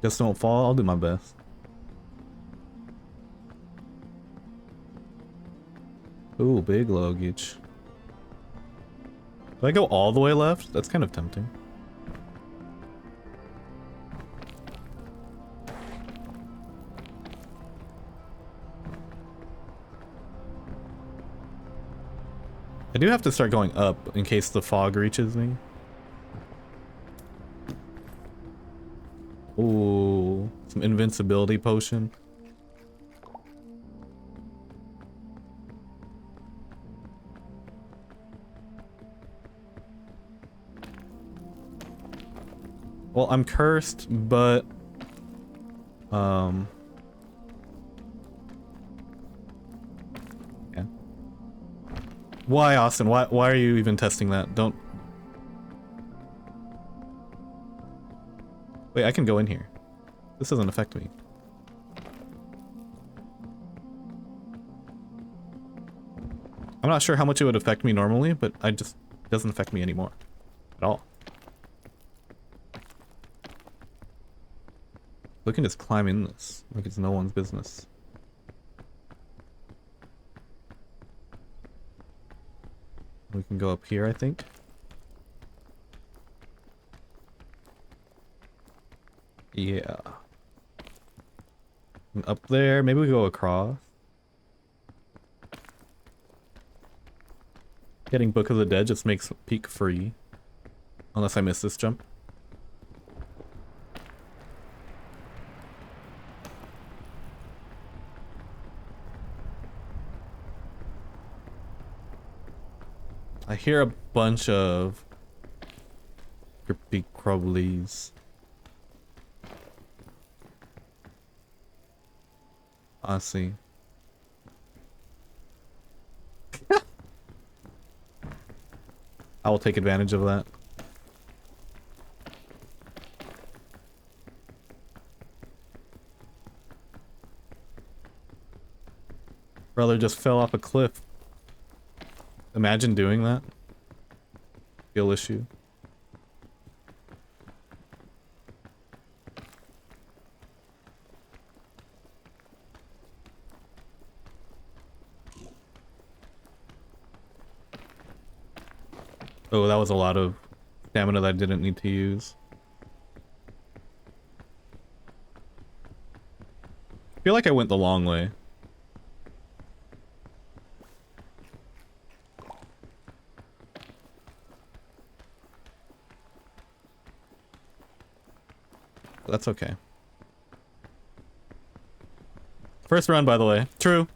Just don't fall, I'll do my best. Ooh, big luggage. Do I go all the way left? That's kind of tempting. I do have to start going up in case the fog reaches me. Ooh, some invincibility potion. Well, I'm cursed, but yeah. Why, Austin? Why are you even testing that? Don't. Wait, I can go in here. This doesn't affect me. I'm not sure how much it would affect me normally, but it doesn't affect me anymore at all. We can just climb in this like it's no one's business. We can go up here, I think. Yeah. And up there, maybe we go across. Getting Book of the Dead just makes peak free. Unless I miss this jump. I hear a bunch of creepy crawlies. I see. I will take advantage of that. Brother just fell off a cliff. Imagine doing that. Skill issue. Oh, that was a lot of stamina that I didn't need to use. I feel like I went the long way. That's okay. First run, by the way. True.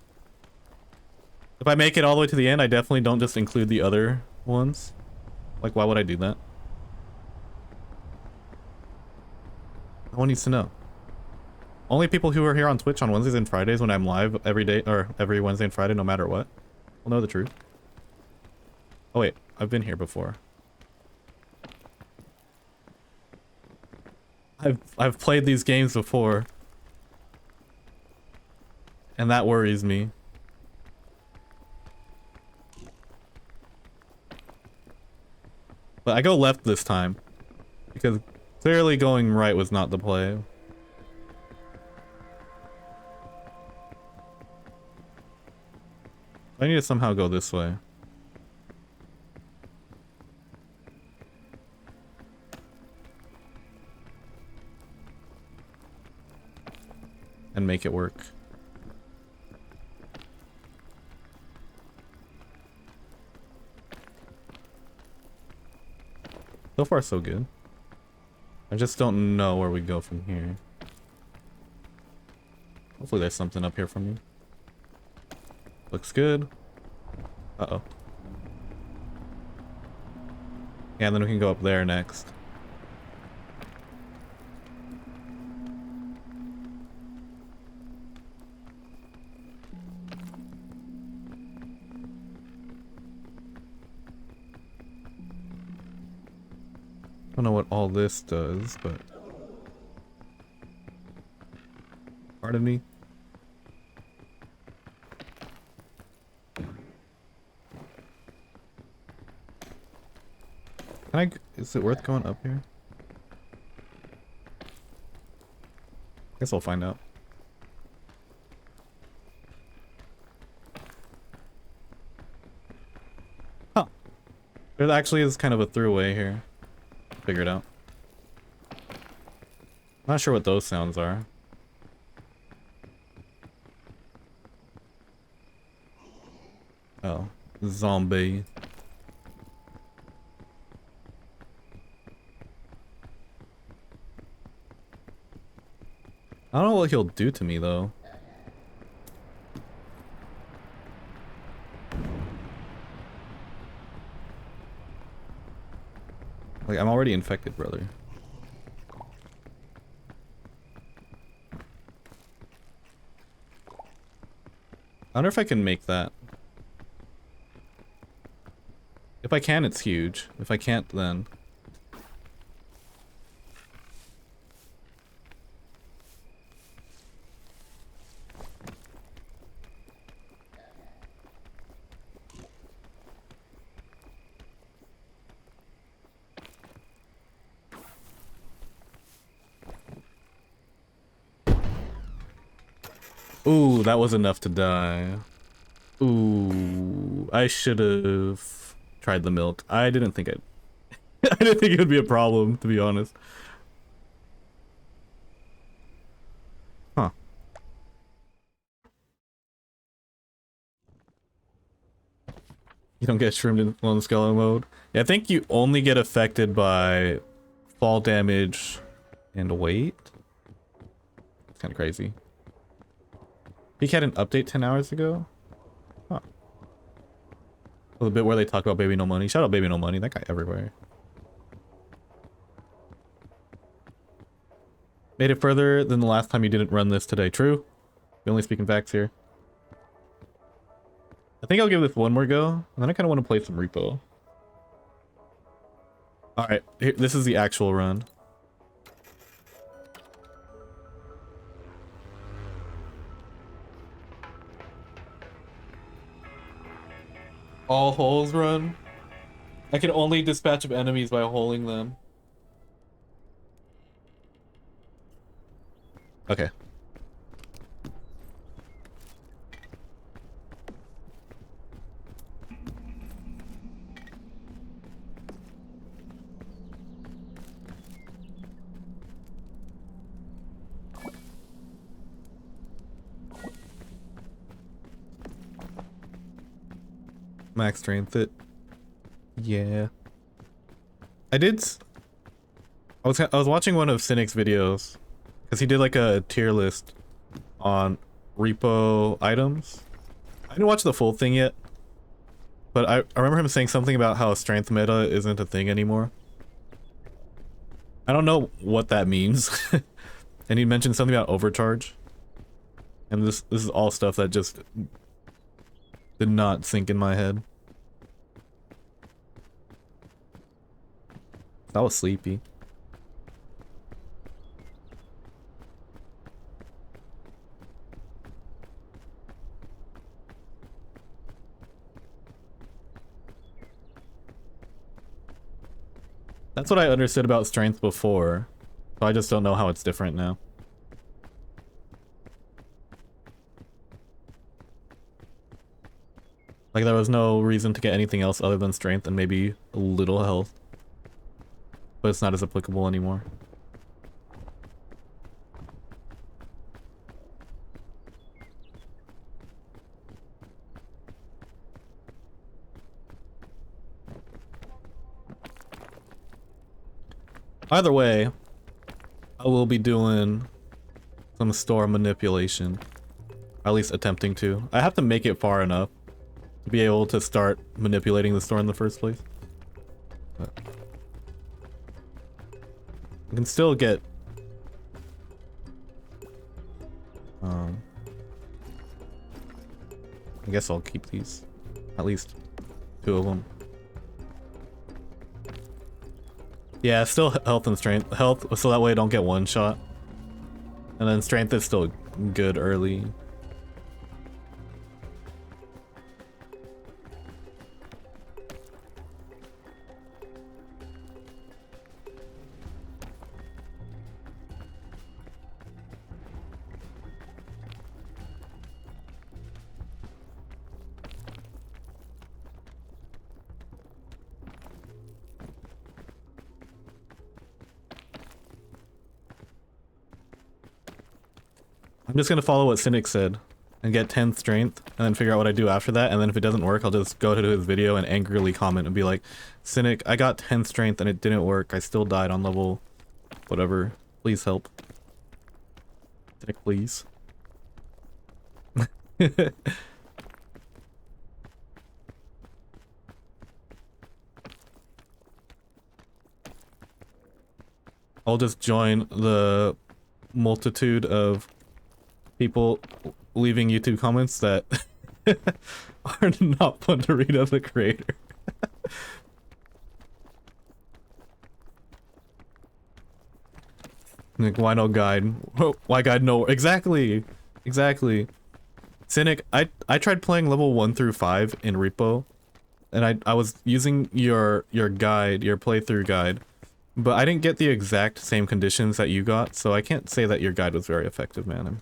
If I make it all the way to the end, I definitely don't just include the other ones. Like, why would I do that? No one needs to know. Only people who are here on Twitch on Wednesdays and Fridays when I'm live every day, or every Wednesday and Friday, no matter what, will know the truth. Oh wait, I've been here before. I've played these games before. And that worries me. But I go left this time. Because clearly going right was not the play. I need to somehow go this way. And make it work. So far, so good. I just don't know where we go from here. Hopefully there's something up here for me. Looks good. Uh-oh. Yeah, and then we can go up there next. I don't know what all this does, but pardon me. Is it worth going up here? Guess I'll find out. Huh. There actually is kind of a throughway here. Figure it out. Not sure what those sounds are. Oh, zombie. I don't know what he'll do to me though. Like, I'm already infected, brother. I wonder if I can make that. If I can, it's huge. If I can't, then... Ooh, that was enough to die. Ooh, I should have tried the milk. I didn't think it. I didn't think it would be a problem, to be honest. Huh. You don't get shroomed in Lone Skeleton mode. Yeah, I think you only get affected by fall damage and weight. It's kind of crazy. Peak had an update 10 hours ago. Huh. A bit where they talk about Baby No Money. Shout out Baby No Money. That guy everywhere. Made it further than the last time you didn't run this today. True. We only speaking facts here. I think I'll give this one more go. And then I kind of want to play some Repo. Alright. This is the actual run. All holes run. I can only dispatch of enemies by holding them. Okay. Max strength it. Yeah. I was watching one of Cynic's videos because he did like a tier list on repo items. I didn't watch the full thing yet, but I remember him saying something about how strength meta isn't a thing anymore. I don't know what that means, And he mentioned something about overcharge. And this is all stuff that just did not sink in my head. I was sleepy. That's what I understood about strength before, so I just don't know how it's different now. Like there was no reason to get anything else other than strength and maybe a little health. But it's not as applicable anymore. Either way, I will be doing some store manipulation. Or at least attempting to. I have to make it far enough to be able to start manipulating the store in the first place. But I can still get... I guess I'll keep these. At least 2 of them. Yeah, still health and strength. Health, so that way I don't get one shot. And then strength is still good early. I'm just gonna follow what Cynic said and get 10 strength and then figure out what I do after that, and then if it doesn't work I'll just go to his video and angrily comment and be like, Cynic, I got 10 strength and it didn't work. I still died on level whatever. Please help. Cynic, please. I'll just join the multitude of people leaving YouTube comments that are not fun to read as a creator. Like, why no guide? Why guide no? Exactly! Exactly. Cynic, I tried playing level 1 through 5 in Repo, and I was using your guide, your playthrough guide, but I didn't get the exact same conditions that you got, so I can't say that your guide was very effective, man.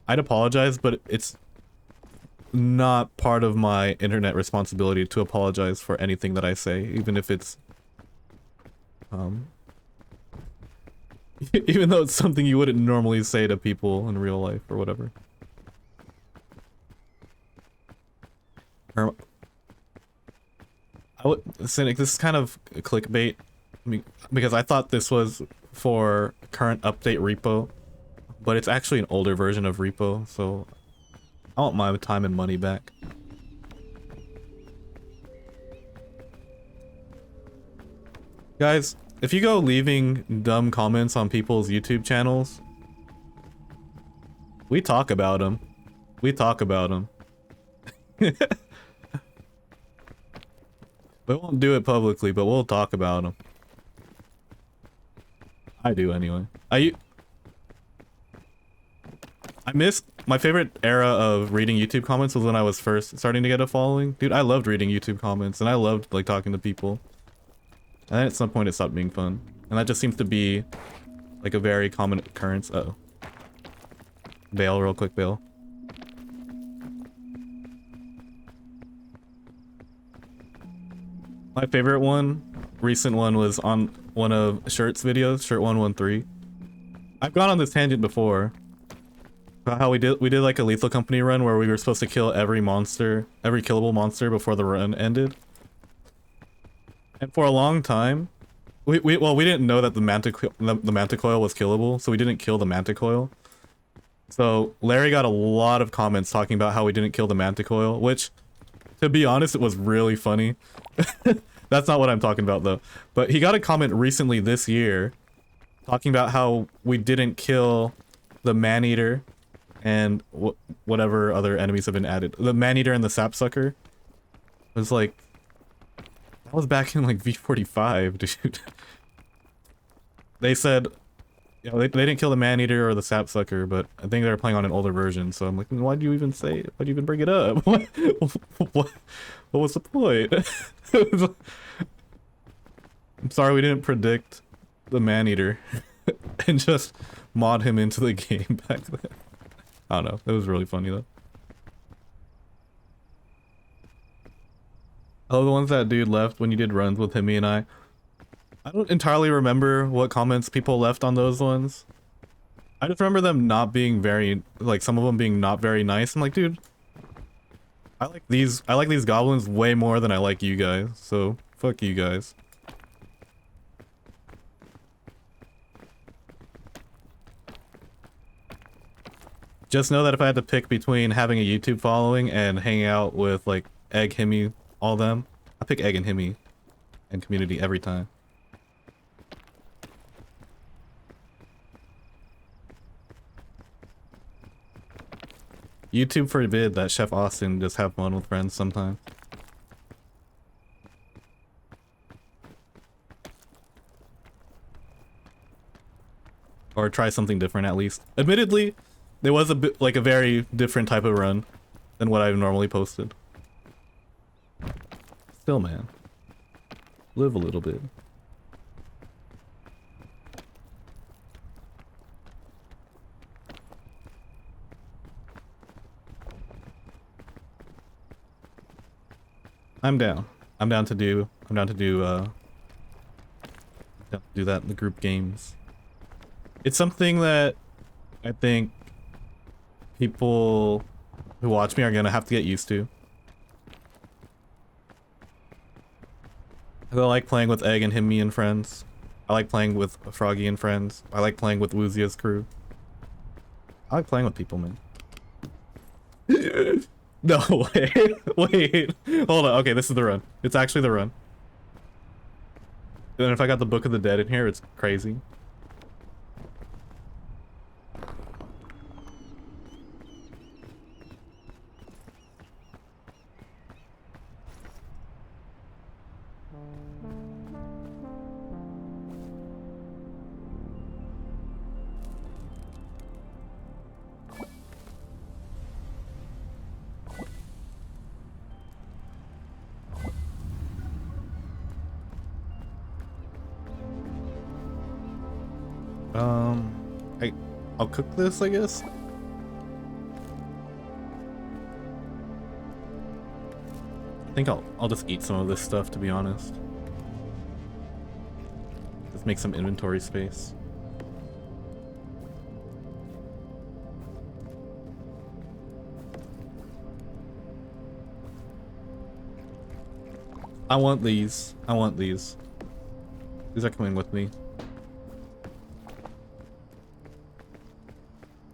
I'd apologize, but it's not part of my internet responsibility to apologize for anything that I say, even if it's even though it's something you wouldn't normally say to people in real life or whatever. Cynic, this is kind of clickbait because I thought this was for current update Repo. But it's actually an older version of Repo, so I want my time and money back. Guys, if you go leaving dumb comments on people's YouTube channels, we talk about them. We talk about them. We won't do it publicly, but we'll talk about them. I do anyway. I miss my favorite era of reading YouTube comments was when I was first starting to get a following. Dude, I loved reading YouTube comments and I loved like talking to people. And then at some point it stopped being fun. And that just seems to be like a very common occurrence. Uh-oh. Bail, real quick, bail. My favorite one, recent one, was on one of Shirt's videos, Shirt113. I've gone on this tangent before. How we did like a Lethal Company run where we were supposed to kill every monster, every killable monster before the run ended. And for a long time, we didn't know that the Manticoil was killable, so we didn't kill the Manticoil. So Larry got a lot of comments talking about how we didn't kill the Manticoil, which, to be honest, it was really funny. That's not what I'm talking about though. But he got a comment recently this year talking about how we didn't kill the man-eater and whatever other enemies have been added. The man-eater and the sapsucker. It was like, that was back in like V45, dude. They said, you know, they didn't kill the man-eater or the sapsucker, but I think they were playing on an older version, so I'm like, why'd you even say it? Why'd you even bring it up? What was the point? I'm sorry we didn't predict the man-eater and just mod him into the game back then. I don't know. It was really funny though. Oh, the ones that dude left when you did runs with him and I don't entirely remember what comments people left on those ones. I just remember them not being very, like, some of them being not very nice. I'm like, dude, I like these goblins way more than I like you guys, so fuck you guys. Just know that if I had to pick between having a YouTube following and hanging out with, like, Egg, Himmy, all them, I pick Egg and Himmy and community every time. YouTube forbid that Chef Austin just have fun with friends sometimes. Or try something different at least. Admittedly, it was a bit like a very different type of run than what I've normally posted. Still, man. Live a little bit. I'm down. I'm down to do that in the group games. It's something that I think people who watch me are gonna have to get used to. I like playing with Egg and Himmy and friends. I like playing with Froggy and friends. I like playing with Wuzia's crew. I like playing with people, man. No, wait, hold on. Okay, this is the run. It's actually the run. And if I got the Book of the Dead in here, it's crazy. I'll cook this, I guess. I think I'll just eat some of this stuff, to be honest. Just make some inventory space. I want these. I want these. These are coming with me.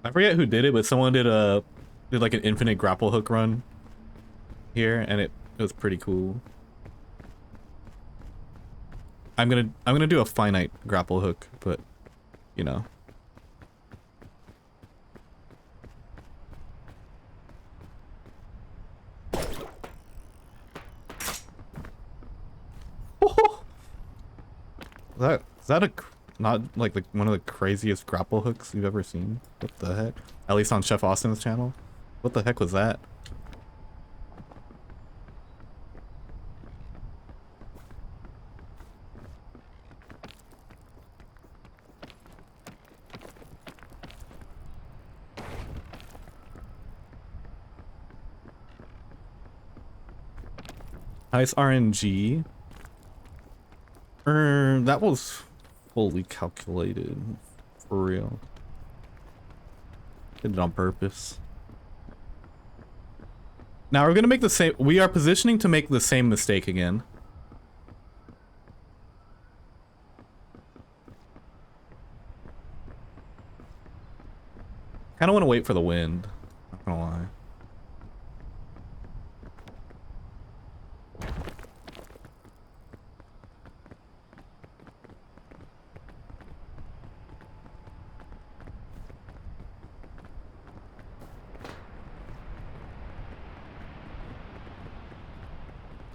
I forget who did it, but someone did like an infinite grapple hook run here, and it was pretty cool. I'm gonna do a finite grapple hook, but you know. Is that a not like one of the craziest grapple hooks you've ever seen? What the heck? At least on Chef Austin's channel. What the heck was that? Nice RNG. That was fully calculated. For real. Did it on purpose. Now we're gonna make the same. We are positioning to make the same mistake again. Kind of want to wait for the wind. Not gonna lie.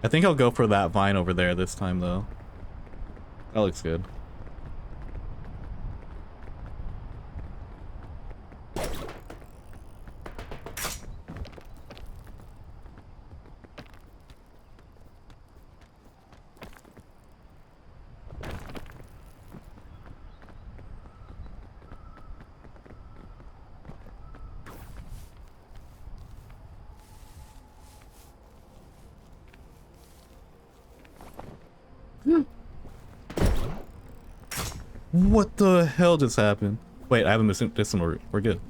I think I'll go for that vine over there this time, though. That looks good. What the hell just happened? Wait, I haven't missed this one. We're good.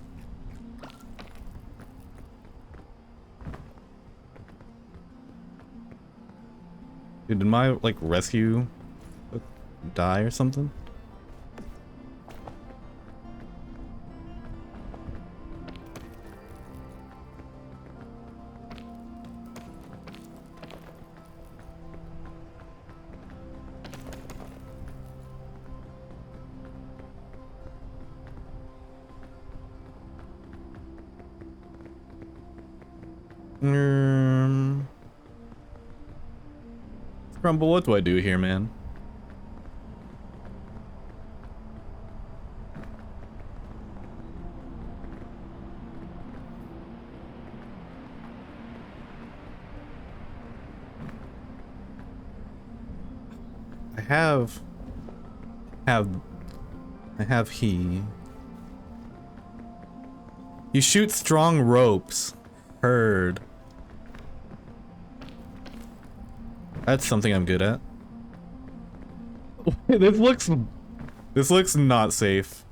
Dude, did my like rescue die or something? Grumble, what do I do here, man? I have he. You shoot strong ropes. Heard. That's something I'm good at. This looks not safe.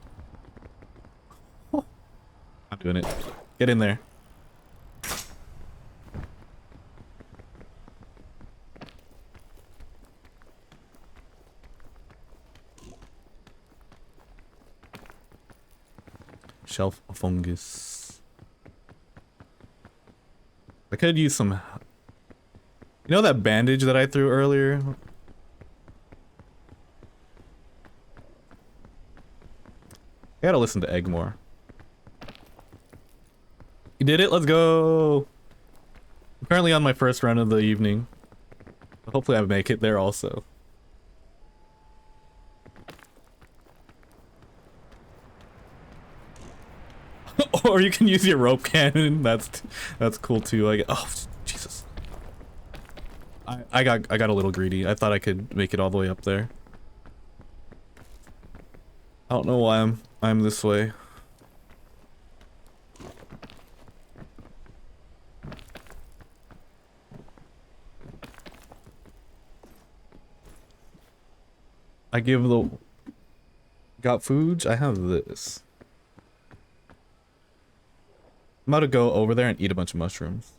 I'm doing it. Get in there. Shelf of fungus. I could use some. You know that bandage that I threw earlier? I gotta listen to Egg more. You did it? Let's go! I'm currently on my first run of the evening. Hopefully I make it there also. Or you can use your rope cannon. That's cool too. Oh Jesus. I got a little greedy. I thought I could make it all the way up there. I don't know why I'm this way. I give the got food. I have this. I'm about to go over there and eat a bunch of mushrooms.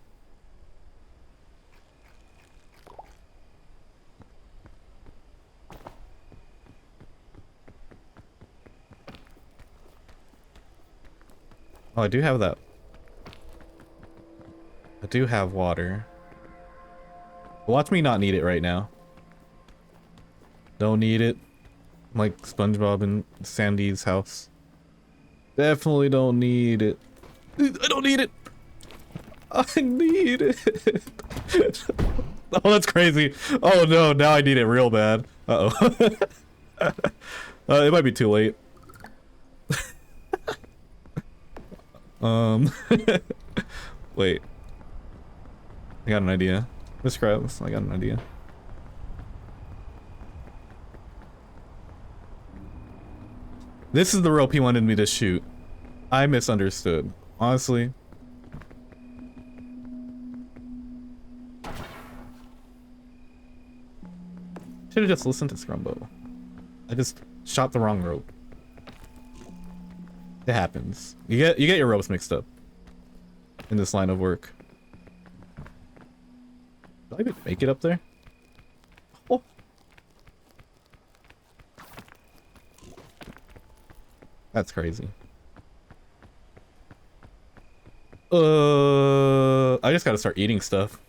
Oh, I do have that. I do have water. Watch me not need it right now. Don't need it. Like SpongeBob in Sandy's house. Definitely don't need it. I don't need it. I need it. Oh, that's crazy. Oh no, now I need it real bad. Uh-oh. It might be too late. Wait. I got an idea. Miss Krabs, I got an idea. This is the rope he wanted me to shoot. I misunderstood. Honestly. Should've just listened to Scrumbo. I just shot the wrong rope. It happens. You get your ropes mixed up in this line of work. Did I even make it up there? Oh. That's crazy. I just gotta start eating stuff.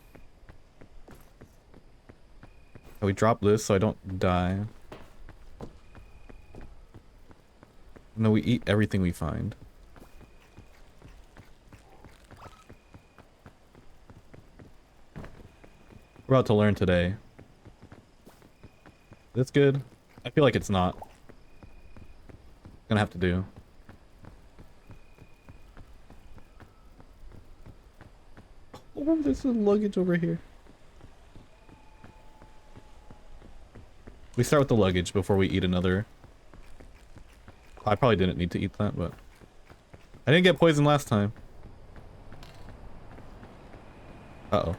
We drop this so I don't die. No, we eat everything we find. We're about to learn today. That's good. I feel like it's not. Gonna have to do. Oh, there's some luggage over here. We start with the luggage before we eat another. I probably didn't need to eat that, but I didn't get poisoned last time. Uh-oh.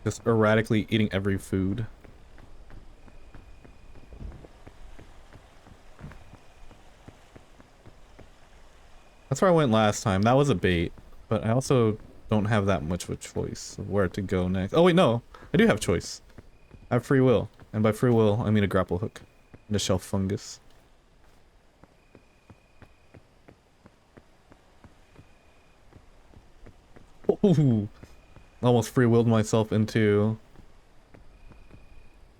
Just erratically eating every food. That's where I went last time. That was a bait, but I also don't have that much of a choice of where to go next. Oh wait, no. I do have choice. I have free will. And by free will, I mean a grapple hook. And a shelf fungus. Ooh. Almost free willed myself into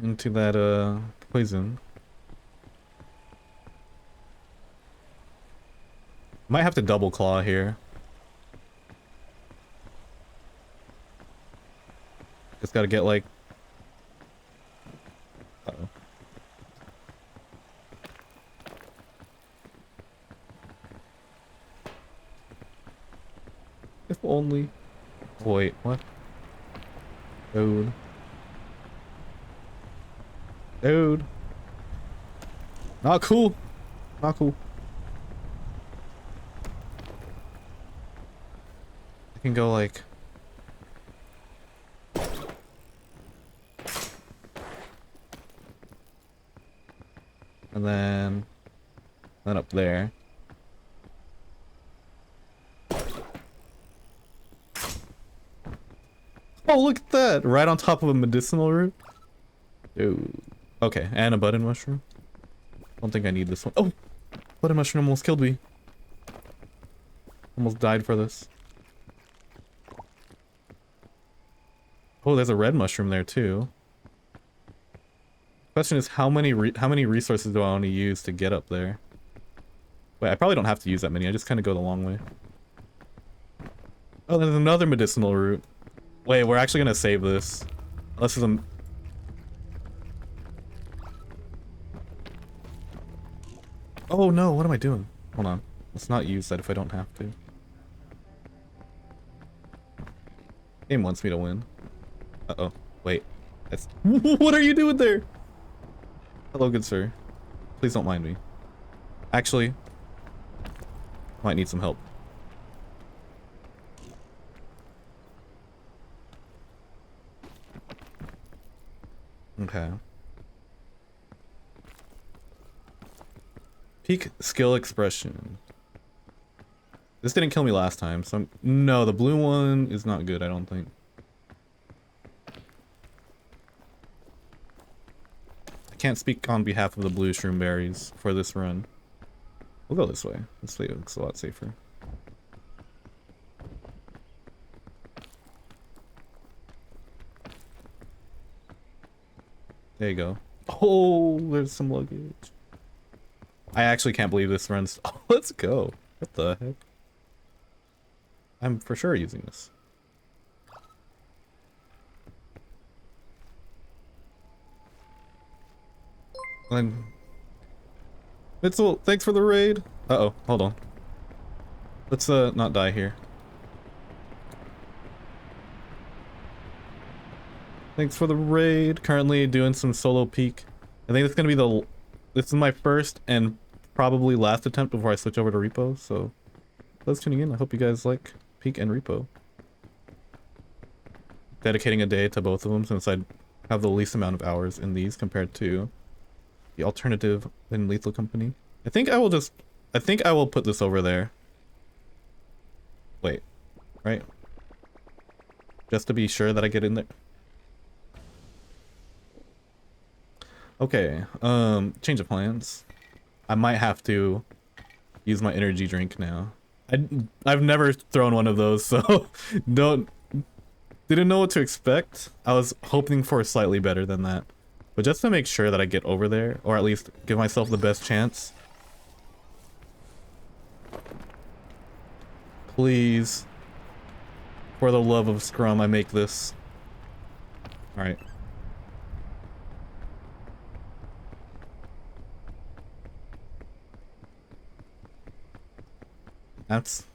that poison. Might have to double claw here. Just gotta get like... Uh-oh. If only... Wait, what? Dude. Dude. Not cool. Not cool. I can go like... And then up there. Oh, look at that! Right on top of a medicinal root. Dude. Okay, and a button mushroom. Don't think I need this one. Oh! Button mushroom almost killed me. Almost died for this. Oh, there's a red mushroom there too. Question is, how many resources do I want to use to get up there? Wait, I probably don't have to use that many. I just kind of go the long way. Oh, there's another medicinal root. Wait, we're actually gonna save this. Unless there's a... Oh no, what am I doing? Hold on. Let's not use that if I don't have to. Game wants me to win. Uh-oh. Wait. That's... What are you doing there? Hello, good sir. Please don't mind me. Actually, might need some help. Okay. Peak skill expression. This didn't kill me last time, so no, the blue one is not good, I don't think. I can't speak on behalf of the blue shroom berries for this run. We'll go this way. This way looks a lot safer. There you go. Oh, there's some luggage. I actually can't believe this runs. Oh, let's go. What the heck? I'm for sure using this. And Mitzel, thanks for the raid. Uh-oh, hold on. Let's not die here. Thanks for the raid. Currently doing some solo peak. I think it's gonna be this is my first and probably last attempt before I switch over to repo, so those tuning in, I hope you guys like peak and repo. Dedicating a day to both of them since I have the least amount of hours in these compared to the alternative in Lethal Company. I think I will put this over there. Wait, right? Just to be sure that I get in there. Okay, change of plans. I might have to use my energy drink now. I've never thrown one of those, so didn't know what to expect. I was hoping for slightly better than that. But just to make sure that I get over there, or at least give myself the best chance. Please. For the love of Scrum, I make this. Alright. That's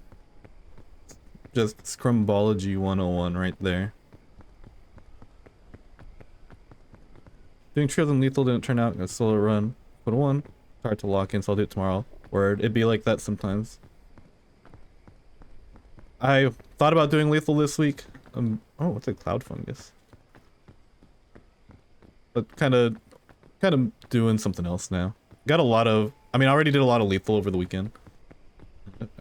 just Scrumbology 101 right there. Doing trios and lethal didn't turn out. Gonna solo run. Put a 1. It's hard to lock in, so I'll do it tomorrow. Word. It'd be like that sometimes. I thought about doing lethal this week. Oh, what's a cloud fungus? But kind of doing something else now. Got a lot of. I mean, I already did a lot of lethal over the weekend.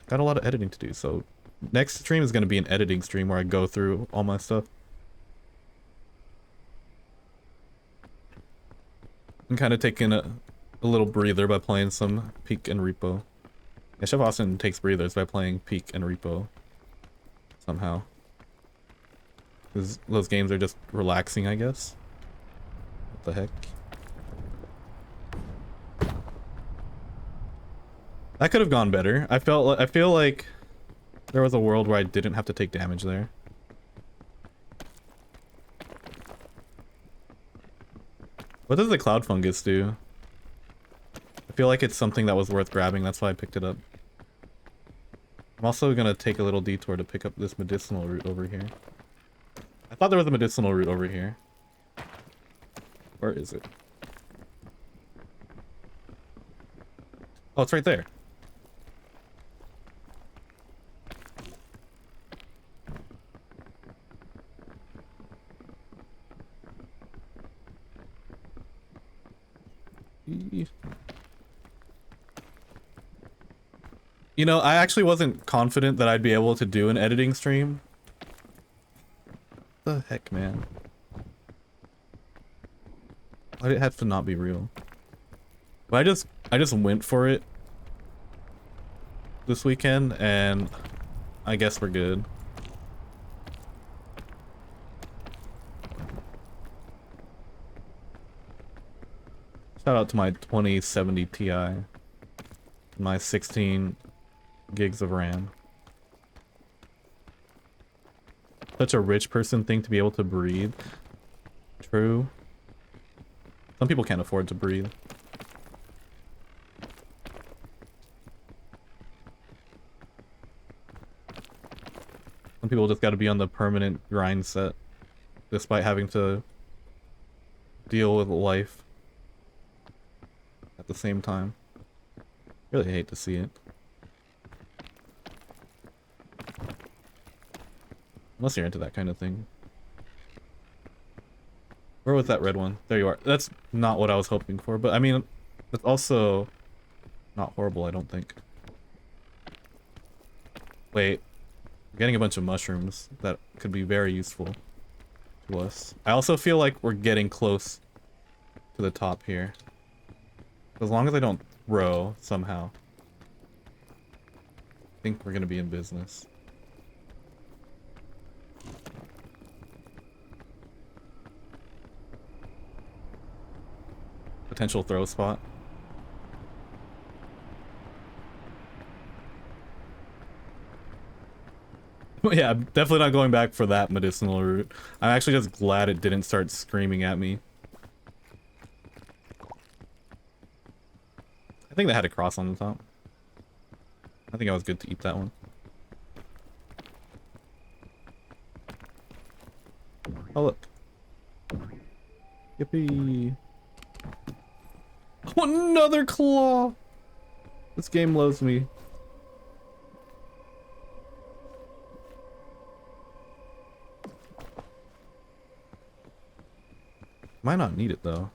Got a lot of editing to do, so next stream is going to be an editing stream where I go through all my stuff. I'm kind of taking a little breather by playing some Peak and Repo. Yeah, Chef Austin takes breathers by playing Peak and Repo. Somehow. Because those games are just relaxing, I guess. What the heck? That could have gone better. I feel like there was a world where I didn't have to take damage there. What does the cloud fungus do? I feel like it's something that was worth grabbing, that's why I picked it up. I'm also gonna take a little detour to pick up this medicinal root over here. I thought there was a medicinal root over here. Where is it? Oh, it's right there. You know, I actually wasn't confident that I'd be able to do an editing stream. What the heck, man? Why did it have to not be real? But I just went for it this weekend, and I guess we're good. Shout out to my 2070 Ti. My 16 gigs of RAM. Such a rich person thing to be able to breathe. True. Some people can't afford to breathe. Some people just gotta be on the permanent grind set, despite having to deal with life at the same time. Really hate to see it. Unless you're into that kind of thing. Where was that red one? There you are. That's not what I was hoping for, but I mean, it's also not horrible, I don't think. Wait. I'm getting a bunch of mushrooms that could be very useful to us. I also feel like we're getting close to the top here. As long as I don't row somehow, I think we're gonna be in business. Potential throw spot. Yeah, I'm definitely not going back for that medicinal root. I'm actually just glad it didn't start screaming at me. I think they had a cross on the top. I think I was good to eat that one. Oh, look. Yippee. Oh, another claw! This game loves me. Might not need it, though.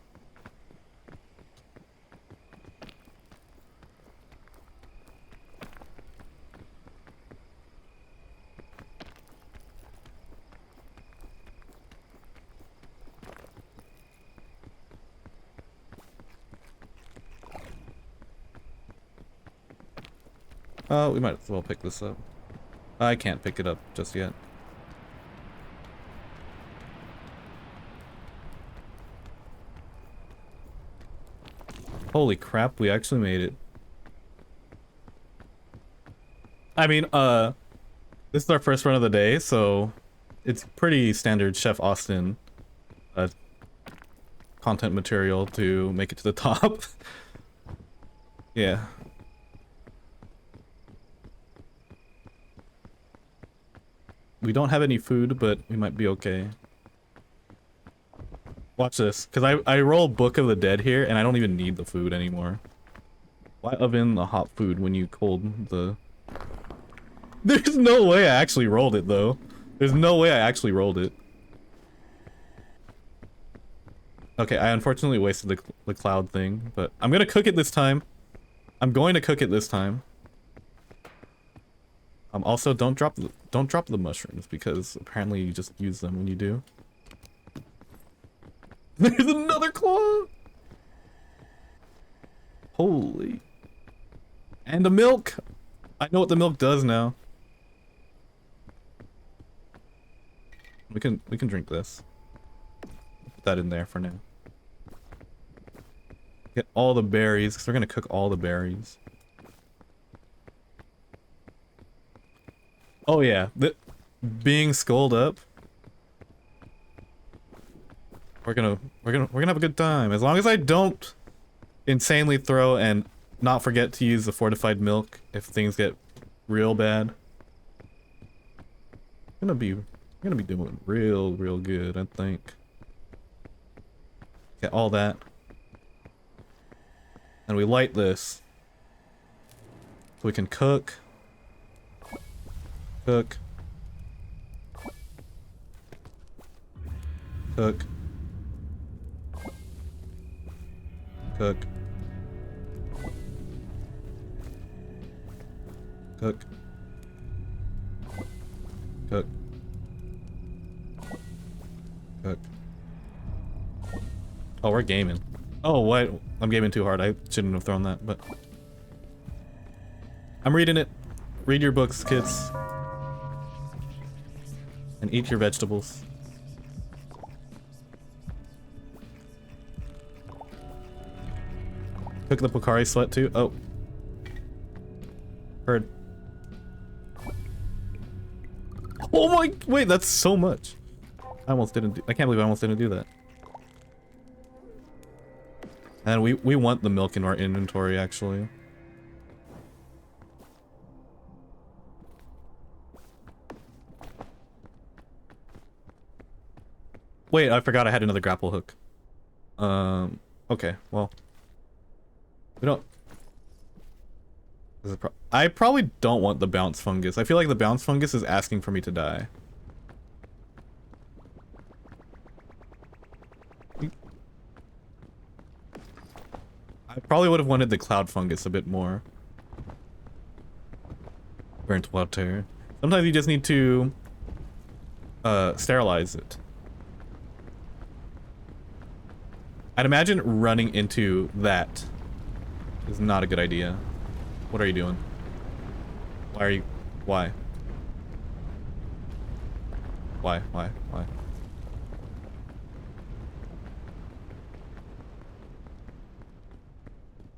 We might as well pick this up. I can't pick it up just yet. Holy crap, we actually made it. I mean, This is our first run of the day, so it's pretty standard Chef Austin uh, content material to make it to the top. Yeah. We don't have any food, but we might be okay. Watch this, because I roll Book of the Dead here, and I don't even need the food anymore. Why oven the hot food when you cold the... There's no way I actually rolled it, though. There's no way I actually rolled it. Okay, I unfortunately wasted the cloud thing, but I'm gonna cook it this time. I'm going to cook it this time. Also, don't drop the mushrooms, because apparently you just use them when you do. There's another claw! Holy. And the milk! I know what the milk does now. We can drink this. Put that in there for now. Get all the berries, because we're gonna cook all the berries. Oh yeah, being skulled up. We're gonna have a good time. As long as I don't insanely throw and not forget to use the fortified milk if things get real bad. We're gonna be doing real good, I think. Get all that. And we light this. So we can cook. Cook. Cook. Cook. Cook. Cook. Cook. Oh, we're gaming. Oh, what? I'm gaming too hard. I shouldn't have thrown that, but... I'm reading it. Read your books, kids. And eat your vegetables. Cook the Pocari Sweat too? Oh. Heard. Oh my, wait, that's so much. I can't believe I almost didn't do that. And we want the milk in our inventory, actually. Wait, I forgot I had another grapple hook. Okay, well. We don't... I probably don't want the bounce fungus. I feel like the bounce fungus is asking for me to die. I probably would have wanted the cloud fungus a bit more. Burnt water. Sometimes you just need to sterilize it. I'd imagine running into that is not a good idea. What are you doing? Why are you... Why? Why?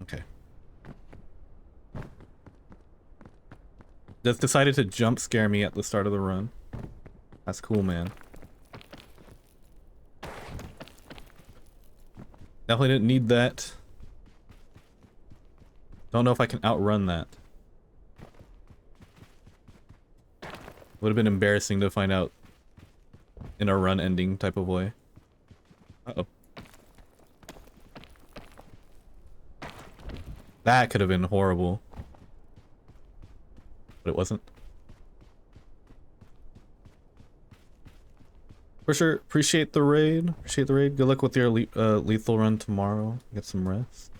Okay. Just decided to jump scare me at the start of the run. That's cool, man. Definitely didn't need that. Don't know if I can outrun that. Would have been embarrassing to find out in a run ending type of way. Uh-oh. That could have been horrible. But it wasn't. For sure, appreciate the raid. Good luck with your lethal run tomorrow. Get some rest.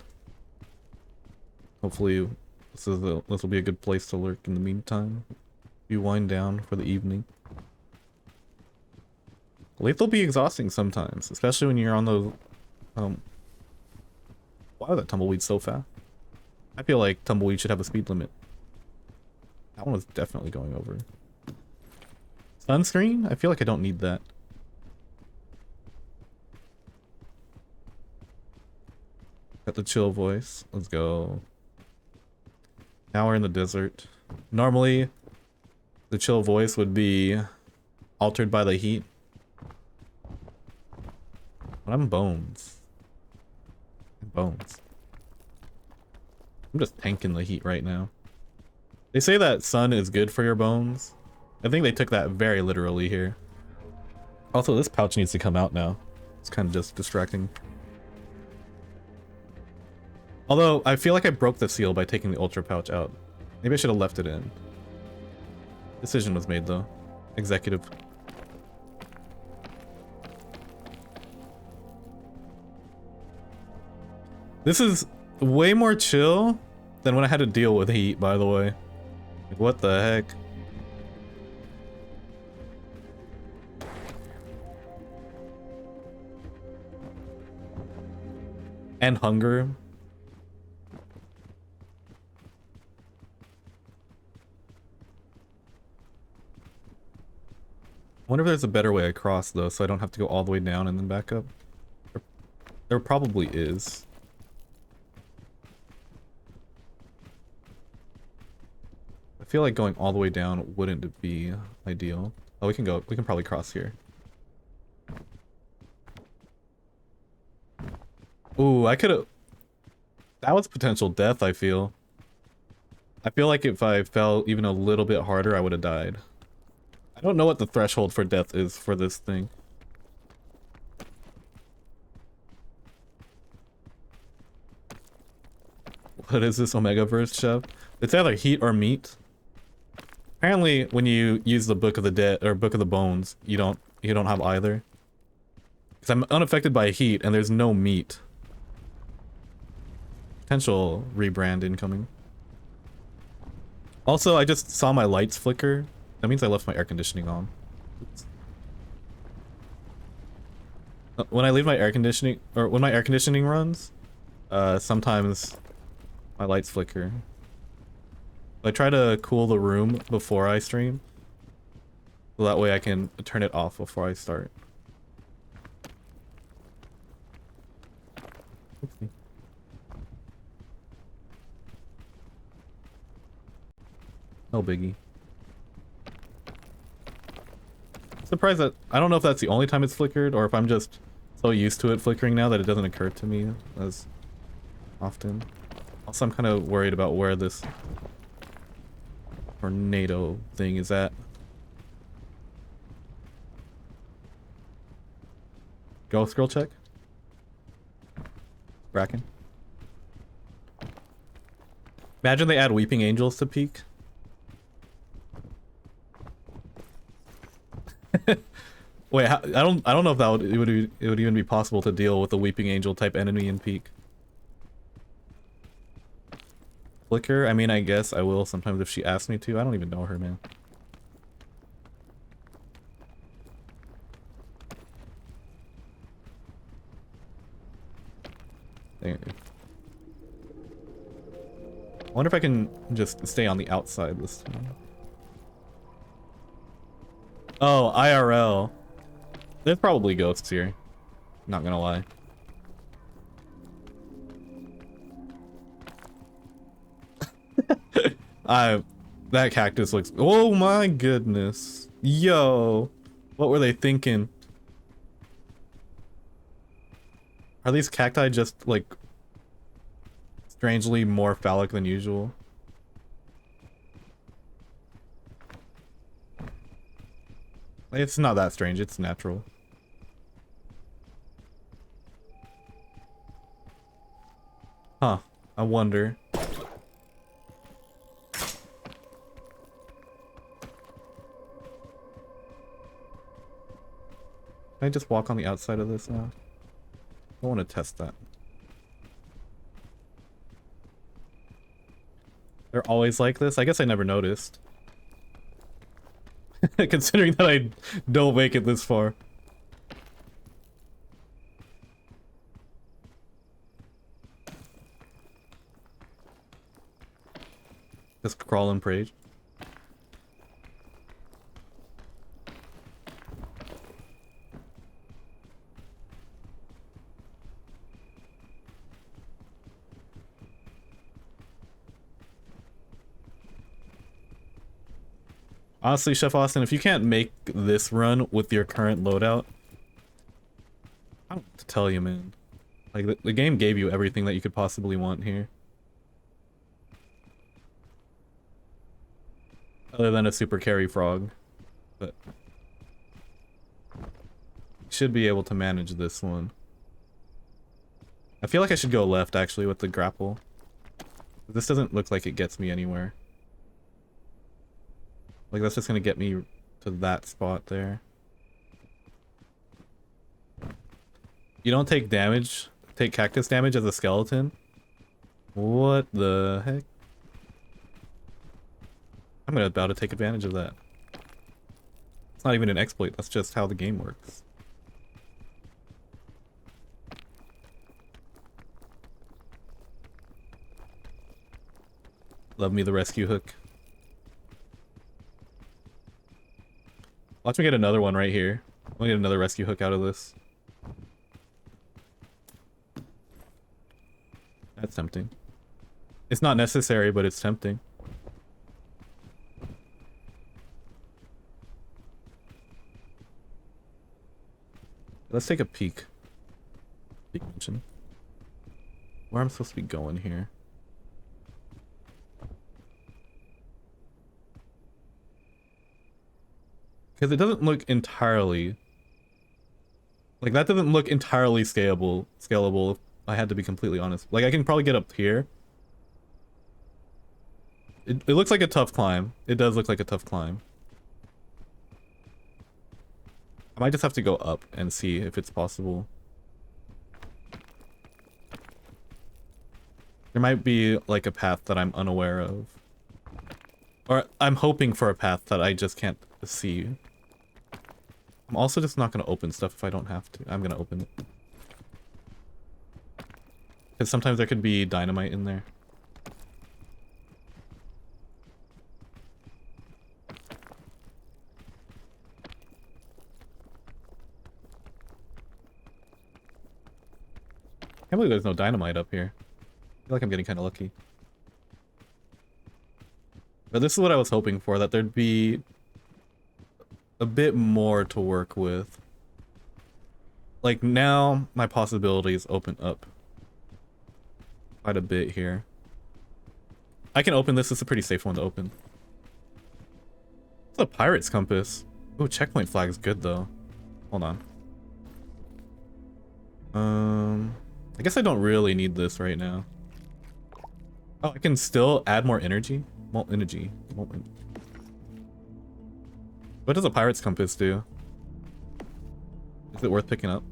Hopefully, this will be a good place to lurk in the meantime. You wind down for the evening. Lethal be exhausting sometimes, especially when you're on the why is that tumbleweed so fast? I feel like tumbleweed should have a speed limit. That one was definitely going over. Sunscreen? I feel like I don't need that. Got the chill voice. Let's go. Now we're in the desert. Normally, The chill voice would be altered by the heat. But I'm bones. Bones. I'm just tanking the heat right now. They say that sun is good for your bones. I think they took that very literally here. Also, this pouch needs to come out now. It's kind of just distracting. Although, I feel like I broke the seal by taking the ultra pouch out. Maybe I should have left it in. Decision was made though. Executive. This is way more chill than when I had to deal with heat, by the way. Like, what the heck? And hunger. I wonder if there's a better way across though, so I don't have to go all the way down and then back up. There probably is. I feel like going all the way down wouldn't be ideal. Oh, we can probably cross here. Ooh, I could've... That was potential death, I feel. I feel like if I fell even a little bit harder, I would have died. I don't know what the threshold for death is for this thing. What is this Omegaverse, Chef? It's either heat or meat. Apparently, when you use the Book of the Dead or Book of the Bones, you don't have either. Because I'm unaffected by heat and there's no meat. Potential rebrand incoming. Also, I just saw my lights flicker. That means I left my air conditioning on. Oops. When I leave my air conditioning, or when my air conditioning runs, sometimes my lights flicker. I try to cool the room before I stream, so that way I can turn it off before I start. Oopsie. No biggie. Surprised that I don't know if that's the only time it's flickered or if I'm just so used to it flickering now that it doesn't occur to me as often. Also, I'm kind of worried about where this tornado thing is at. Ghost girl check. Bracken. Imagine they add Weeping Angels to Peak. Wait, I don't know if that would it would even be possible to deal with a Weeping Angel type enemy in Peak. Flicker? I mean, I guess I will sometimes if she asks me to. I don't even know her, man. There. I wonder if I can just stay on the outside this time. Oh, IRL. There's probably ghosts here. Not gonna lie. That cactus looks... Oh my goodness. Yo. What were they thinking? Are these cacti just, like, strangely more phallic than usual? It's not that strange, it's natural. Huh, I wonder. Can I just walk on the outside of this now? I want to test that. They're always like this? I guess I never noticed. Considering that I don't make it this far. Just crawl and pray. Honestly, Chef Austin, if you can't make this run with your current loadout, I don't know what to tell you, man. Like, the game gave you everything that you could possibly want here. Other than a super carry frog. But you should be able to manage this one. I feel like I should go left, actually, with the grapple. This doesn't look like it gets me anywhere. Like, that's just gonna get me to that spot there. You don't take damage, take cactus damage as a skeleton? What the heck? I'm about to take advantage of that. It's not even an exploit, that's just how the game works. Love me the rescue hook. Watch me get another one right here. I'm gonna get another rescue hook out of this. That's tempting. It's not necessary, but it's tempting. Let's take a peek. Peek mention. Where am I supposed to be going here? Because it doesn't look entirely... Like, that doesn't look entirely scalable, if I had to be completely honest. Like, I can probably get up here. It looks like a tough climb. It does look like a tough climb. I might just have to go up and see if it's possible. There might be, like, a path that I'm unaware of. Or I'm hoping for a path that I just can't see. I'm also just not going to open stuff if I don't have to. I'm going to open it. Because sometimes there could be dynamite in there. I can't believe there's no dynamite up here. I feel like I'm getting kind of lucky. But this is what I was hoping for, that there'd be a bit more to work with. Like, now my possibilities open up quite a bit here. I can open this. It's a pretty safe one to open. It's a pirate's compass. Oh, checkpoint flag is good though. Hold on. I guess I don't really need this right now. Oh, I can still add more energy? Molt energy. Molten. What does a pirate's compass do? Is it worth picking up?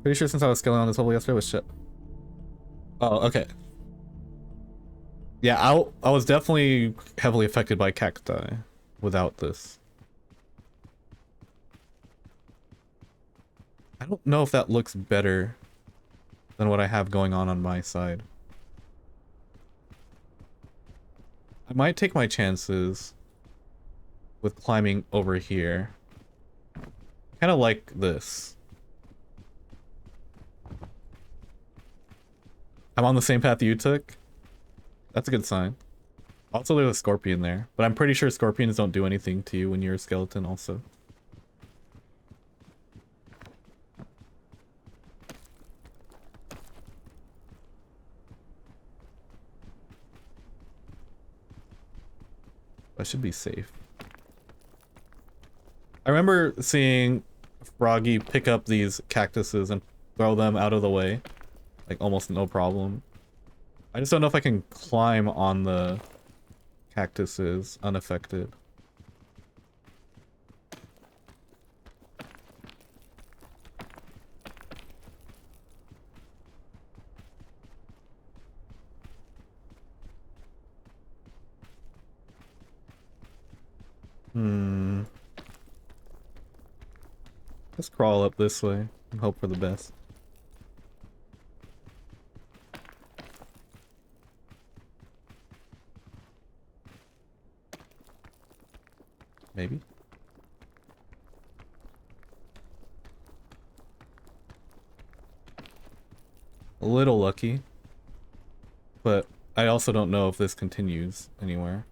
Pretty sure since I was scaling on this level yesterday was shit. Oh, okay. Yeah, I was definitely heavily affected by cacti without this. I don't know if that looks better than what I have going on my side. I might take my chances with climbing over here. Kind of like this. I'm on the same path you took. That's a good sign. Also, there's a scorpion there, but I'm pretty sure scorpions don't do anything to you when you're a skeleton also. I should be safe. I remember seeing Froggy pick up these cactuses and throw them out of the way. Like, almost no problem. I just don't know if I can climb on the cactuses unaffected. Let's crawl up this way and hope for the best. Maybe. little lucky. But I also don't know if this continues anywhere.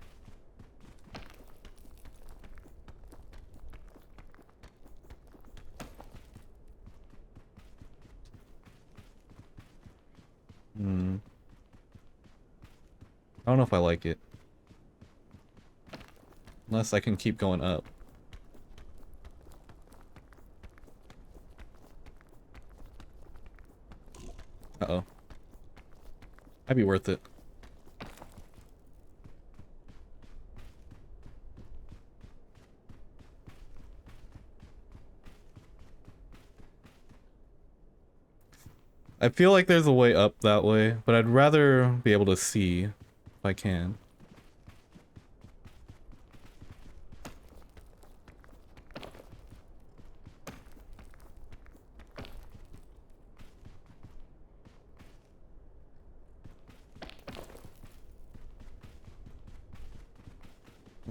I don't know if I like it. Unless I can keep going up. Uh-oh. Might be worth it. I feel like there's a way up that way, but I'd rather be able to see if I can.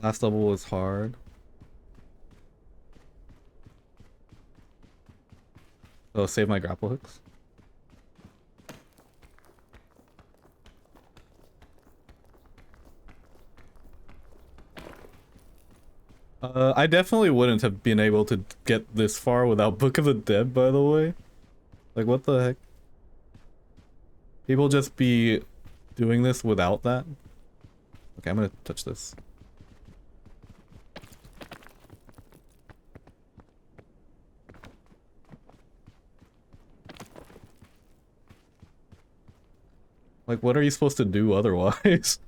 Last level was hard. Oh, save my grapple hooks. I definitely wouldn't have been able to get this far without Book of the Dead, by the way. Like, what the heck? People just be doing this without that? Okay, I'm gonna touch this. Like, what are you supposed to do otherwise?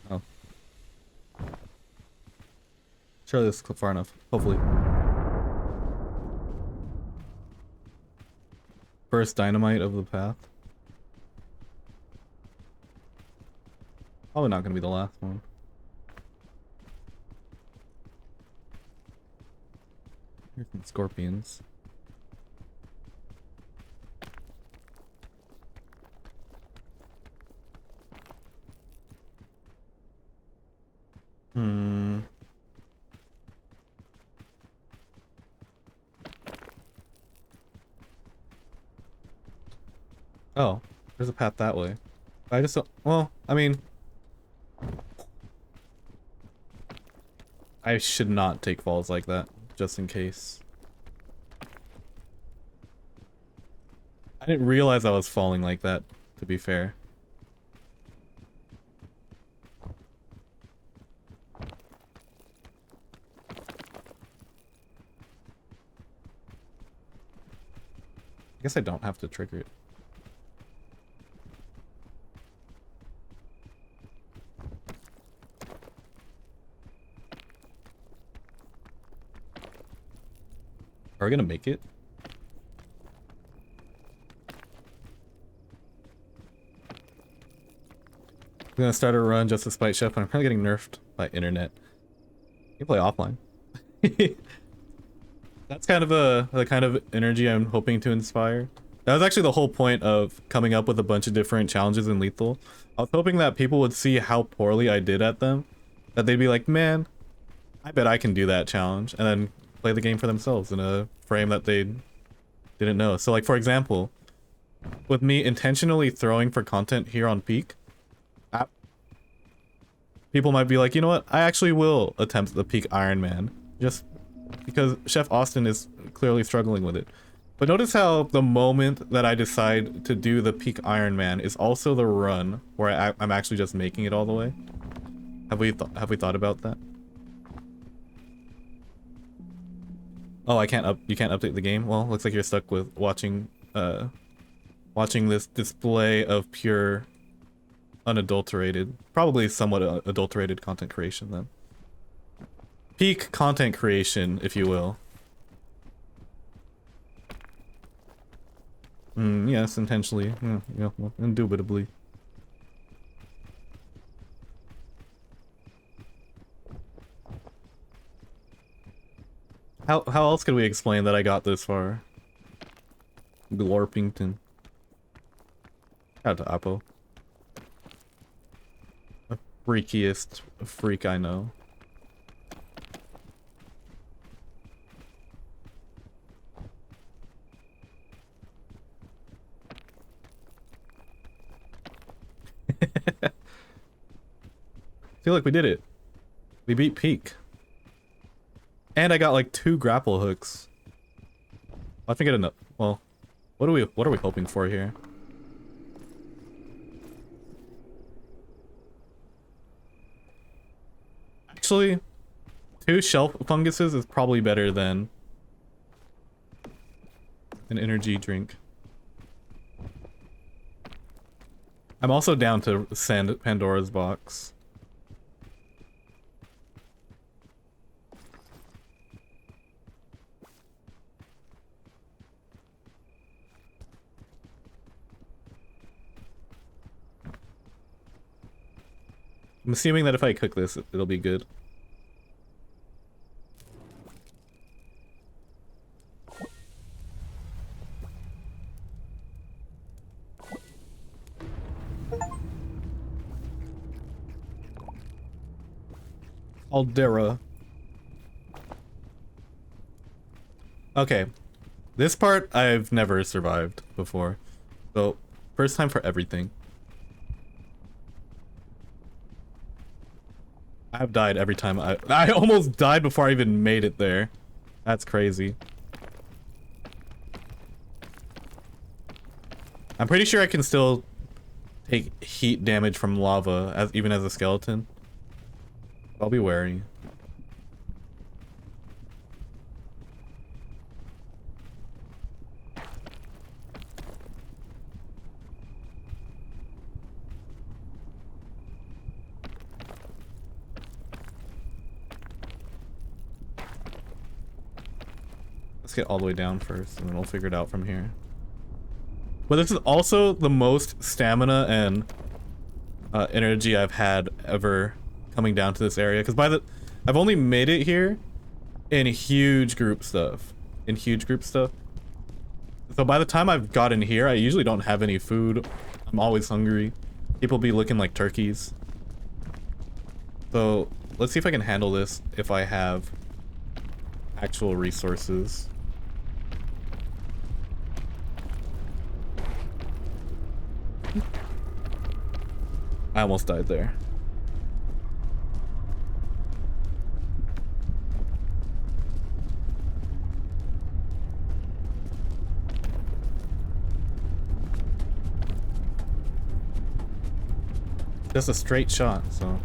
Oh. Sure, this is far enough. Hopefully. First dynamite of the path. Probably not gonna be the last one. Here's some scorpions. Oh, there's a path that way. I just don't, well, I mean, I should not take falls like that, just in case. I didn't realize I was falling like that, to be fair. I guess I don't have to trigger it. Are we gonna make it? I'm gonna start a run just to spite Chef, but I'm probably getting nerfed by internet. You can play offline. That's kind of the kind of energy I'm hoping to inspire. That was actually the whole point of coming up with a bunch of different challenges in Lethal. I was hoping that people would see how poorly I did at them, that they'd be like, man, I bet I can do that challenge, and then play the game for themselves in a frame that they didn't know. So like, for example, with me intentionally throwing for content here on Peak, people might be like, you know what, I actually will attempt the Peak Iron Man, just because Chef Austin is clearly struggling with it. But notice how the moment that I decide to do the Peak Iron Man is also the run where I'm actually just making it all the way. Have we thought about that? Oh, you can't update the game? Well, looks like you're stuck with watching this display of pure, unadulterated, probably somewhat adulterated content creation then. Peak content creation, if you will. Yes, intentionally. Yeah, well, indubitably. How else could we explain that I got this far? Glorpington. Shout out to Apple. The freakiest freak I know. Feel like we did it. We beat Peak. And I got like 2 grapple hooks. I think I get enough. Well, what are we hoping for here? Actually, 2 shelf funguses is probably better than an energy drink. I'm also down to send Pandora's box. I'm assuming that if I cook this, it'll be good. Aldera. Okay. This part I've never survived before. So, first time for everything. I've died every time I almost died before I even made it there. That's crazy. I'm pretty sure I can still take heat damage from lava even as a skeleton. I'll be wary. Let's get all the way down first, and then we'll figure it out from here. But this is also the most stamina and energy I've had ever coming down to this area, because I've only made it here in huge group stuff. So by the time I've gotten here, I usually don't have any food. I'm always hungry. People be looking like turkeys. So let's see if I can handle this if I have actual resources. I almost died there. Just a straight shot, so.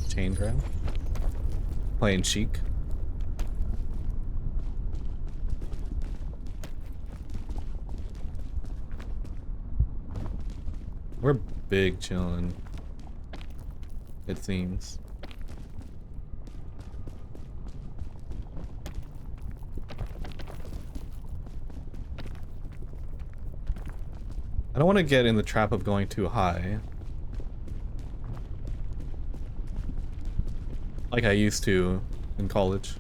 Chain grab. Playing Sheik. We're big chillin', it seems. I don't want to get in the trap of going too high. Like I used to in college.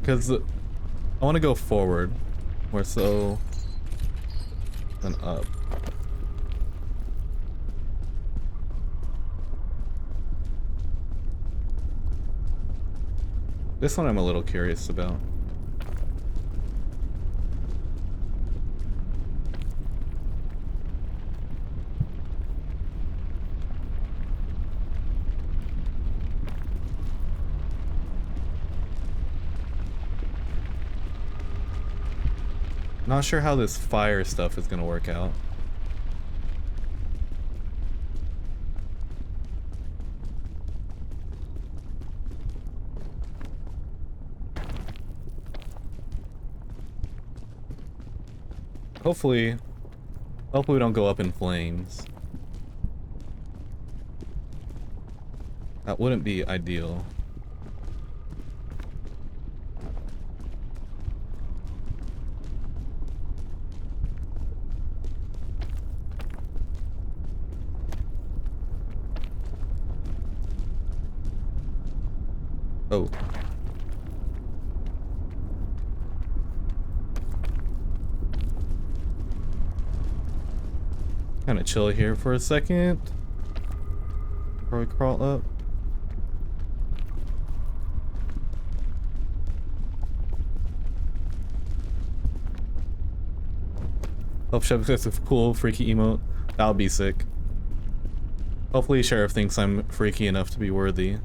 Because I want to go forward, more so than up. This one I'm a little curious about. Not sure how this fire stuff is gonna work out. Hopefully we don't go up in flames. That wouldn't be ideal. Oh. Kind of chill here for a second before we crawl up. Hope Sheriff gets a cool freaky emote. That would be sick. Hopefully Sheriff thinks I'm freaky enough to be worthy.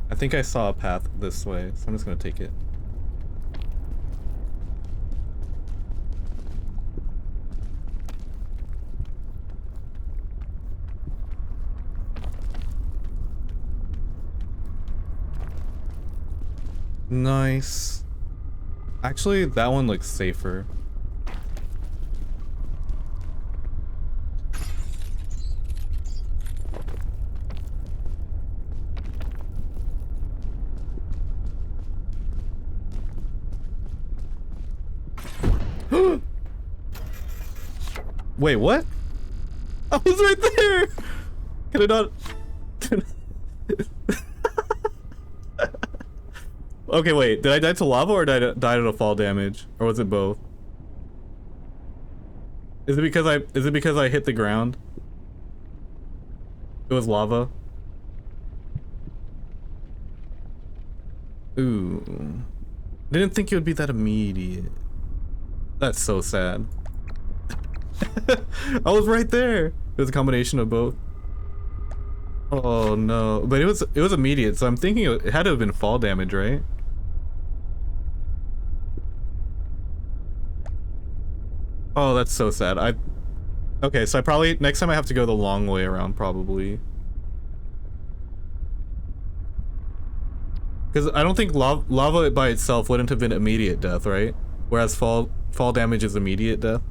I think I saw a path this way, so I'm just gonna take it. Nice. Actually, that one looks safer. Wait, what? I was right there! Could I not... Okay, wait. Did I die to lava or did I die to fall damage? Or was it both? Is it because I hit the ground? It was lava? Ooh. Didn't think it would be that immediate. That's so sad. I was right there. It was a combination of both. Oh no, but it was immediate, so I'm thinking it had to have been fall damage, right? Oh, that's so sad. Okay, so I probably next time I have to go the long way around probably. Because I don't think lava by itself wouldn't have been immediate death, right? Whereas fall damage is immediate death.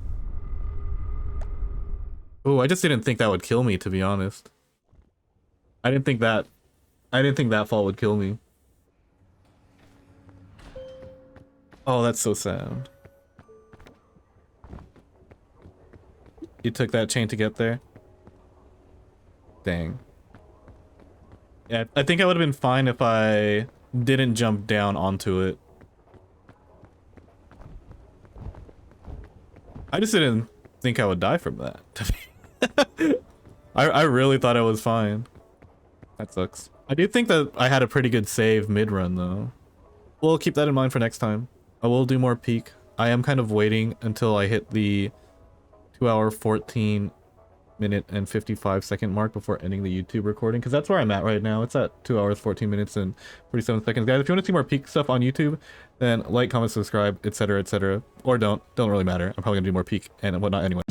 Oh, I just didn't think that would kill me, to be honest. I didn't think that fall would kill me. Oh, that's so sad. You took that chain to get there? Dang. Yeah, I think I would have been fine if I didn't jump down onto it. I just didn't think I would die from that. I really thought I was fine. That sucks. I do think that I had a pretty good save mid-run though. We'll keep that in mind for next time. I will do more peak. I am kind of waiting until I hit the 2 hour 14 minute and 55 second mark before ending the YouTube recording, because that's where I'm at right now. It's at 2 hours 14 minutes and 47 seconds. Guys, if you want to see more peak stuff on YouTube, then like, comment, subscribe, etc., etc. Or don't really matter. I'm probably gonna do more peak and whatnot anyway.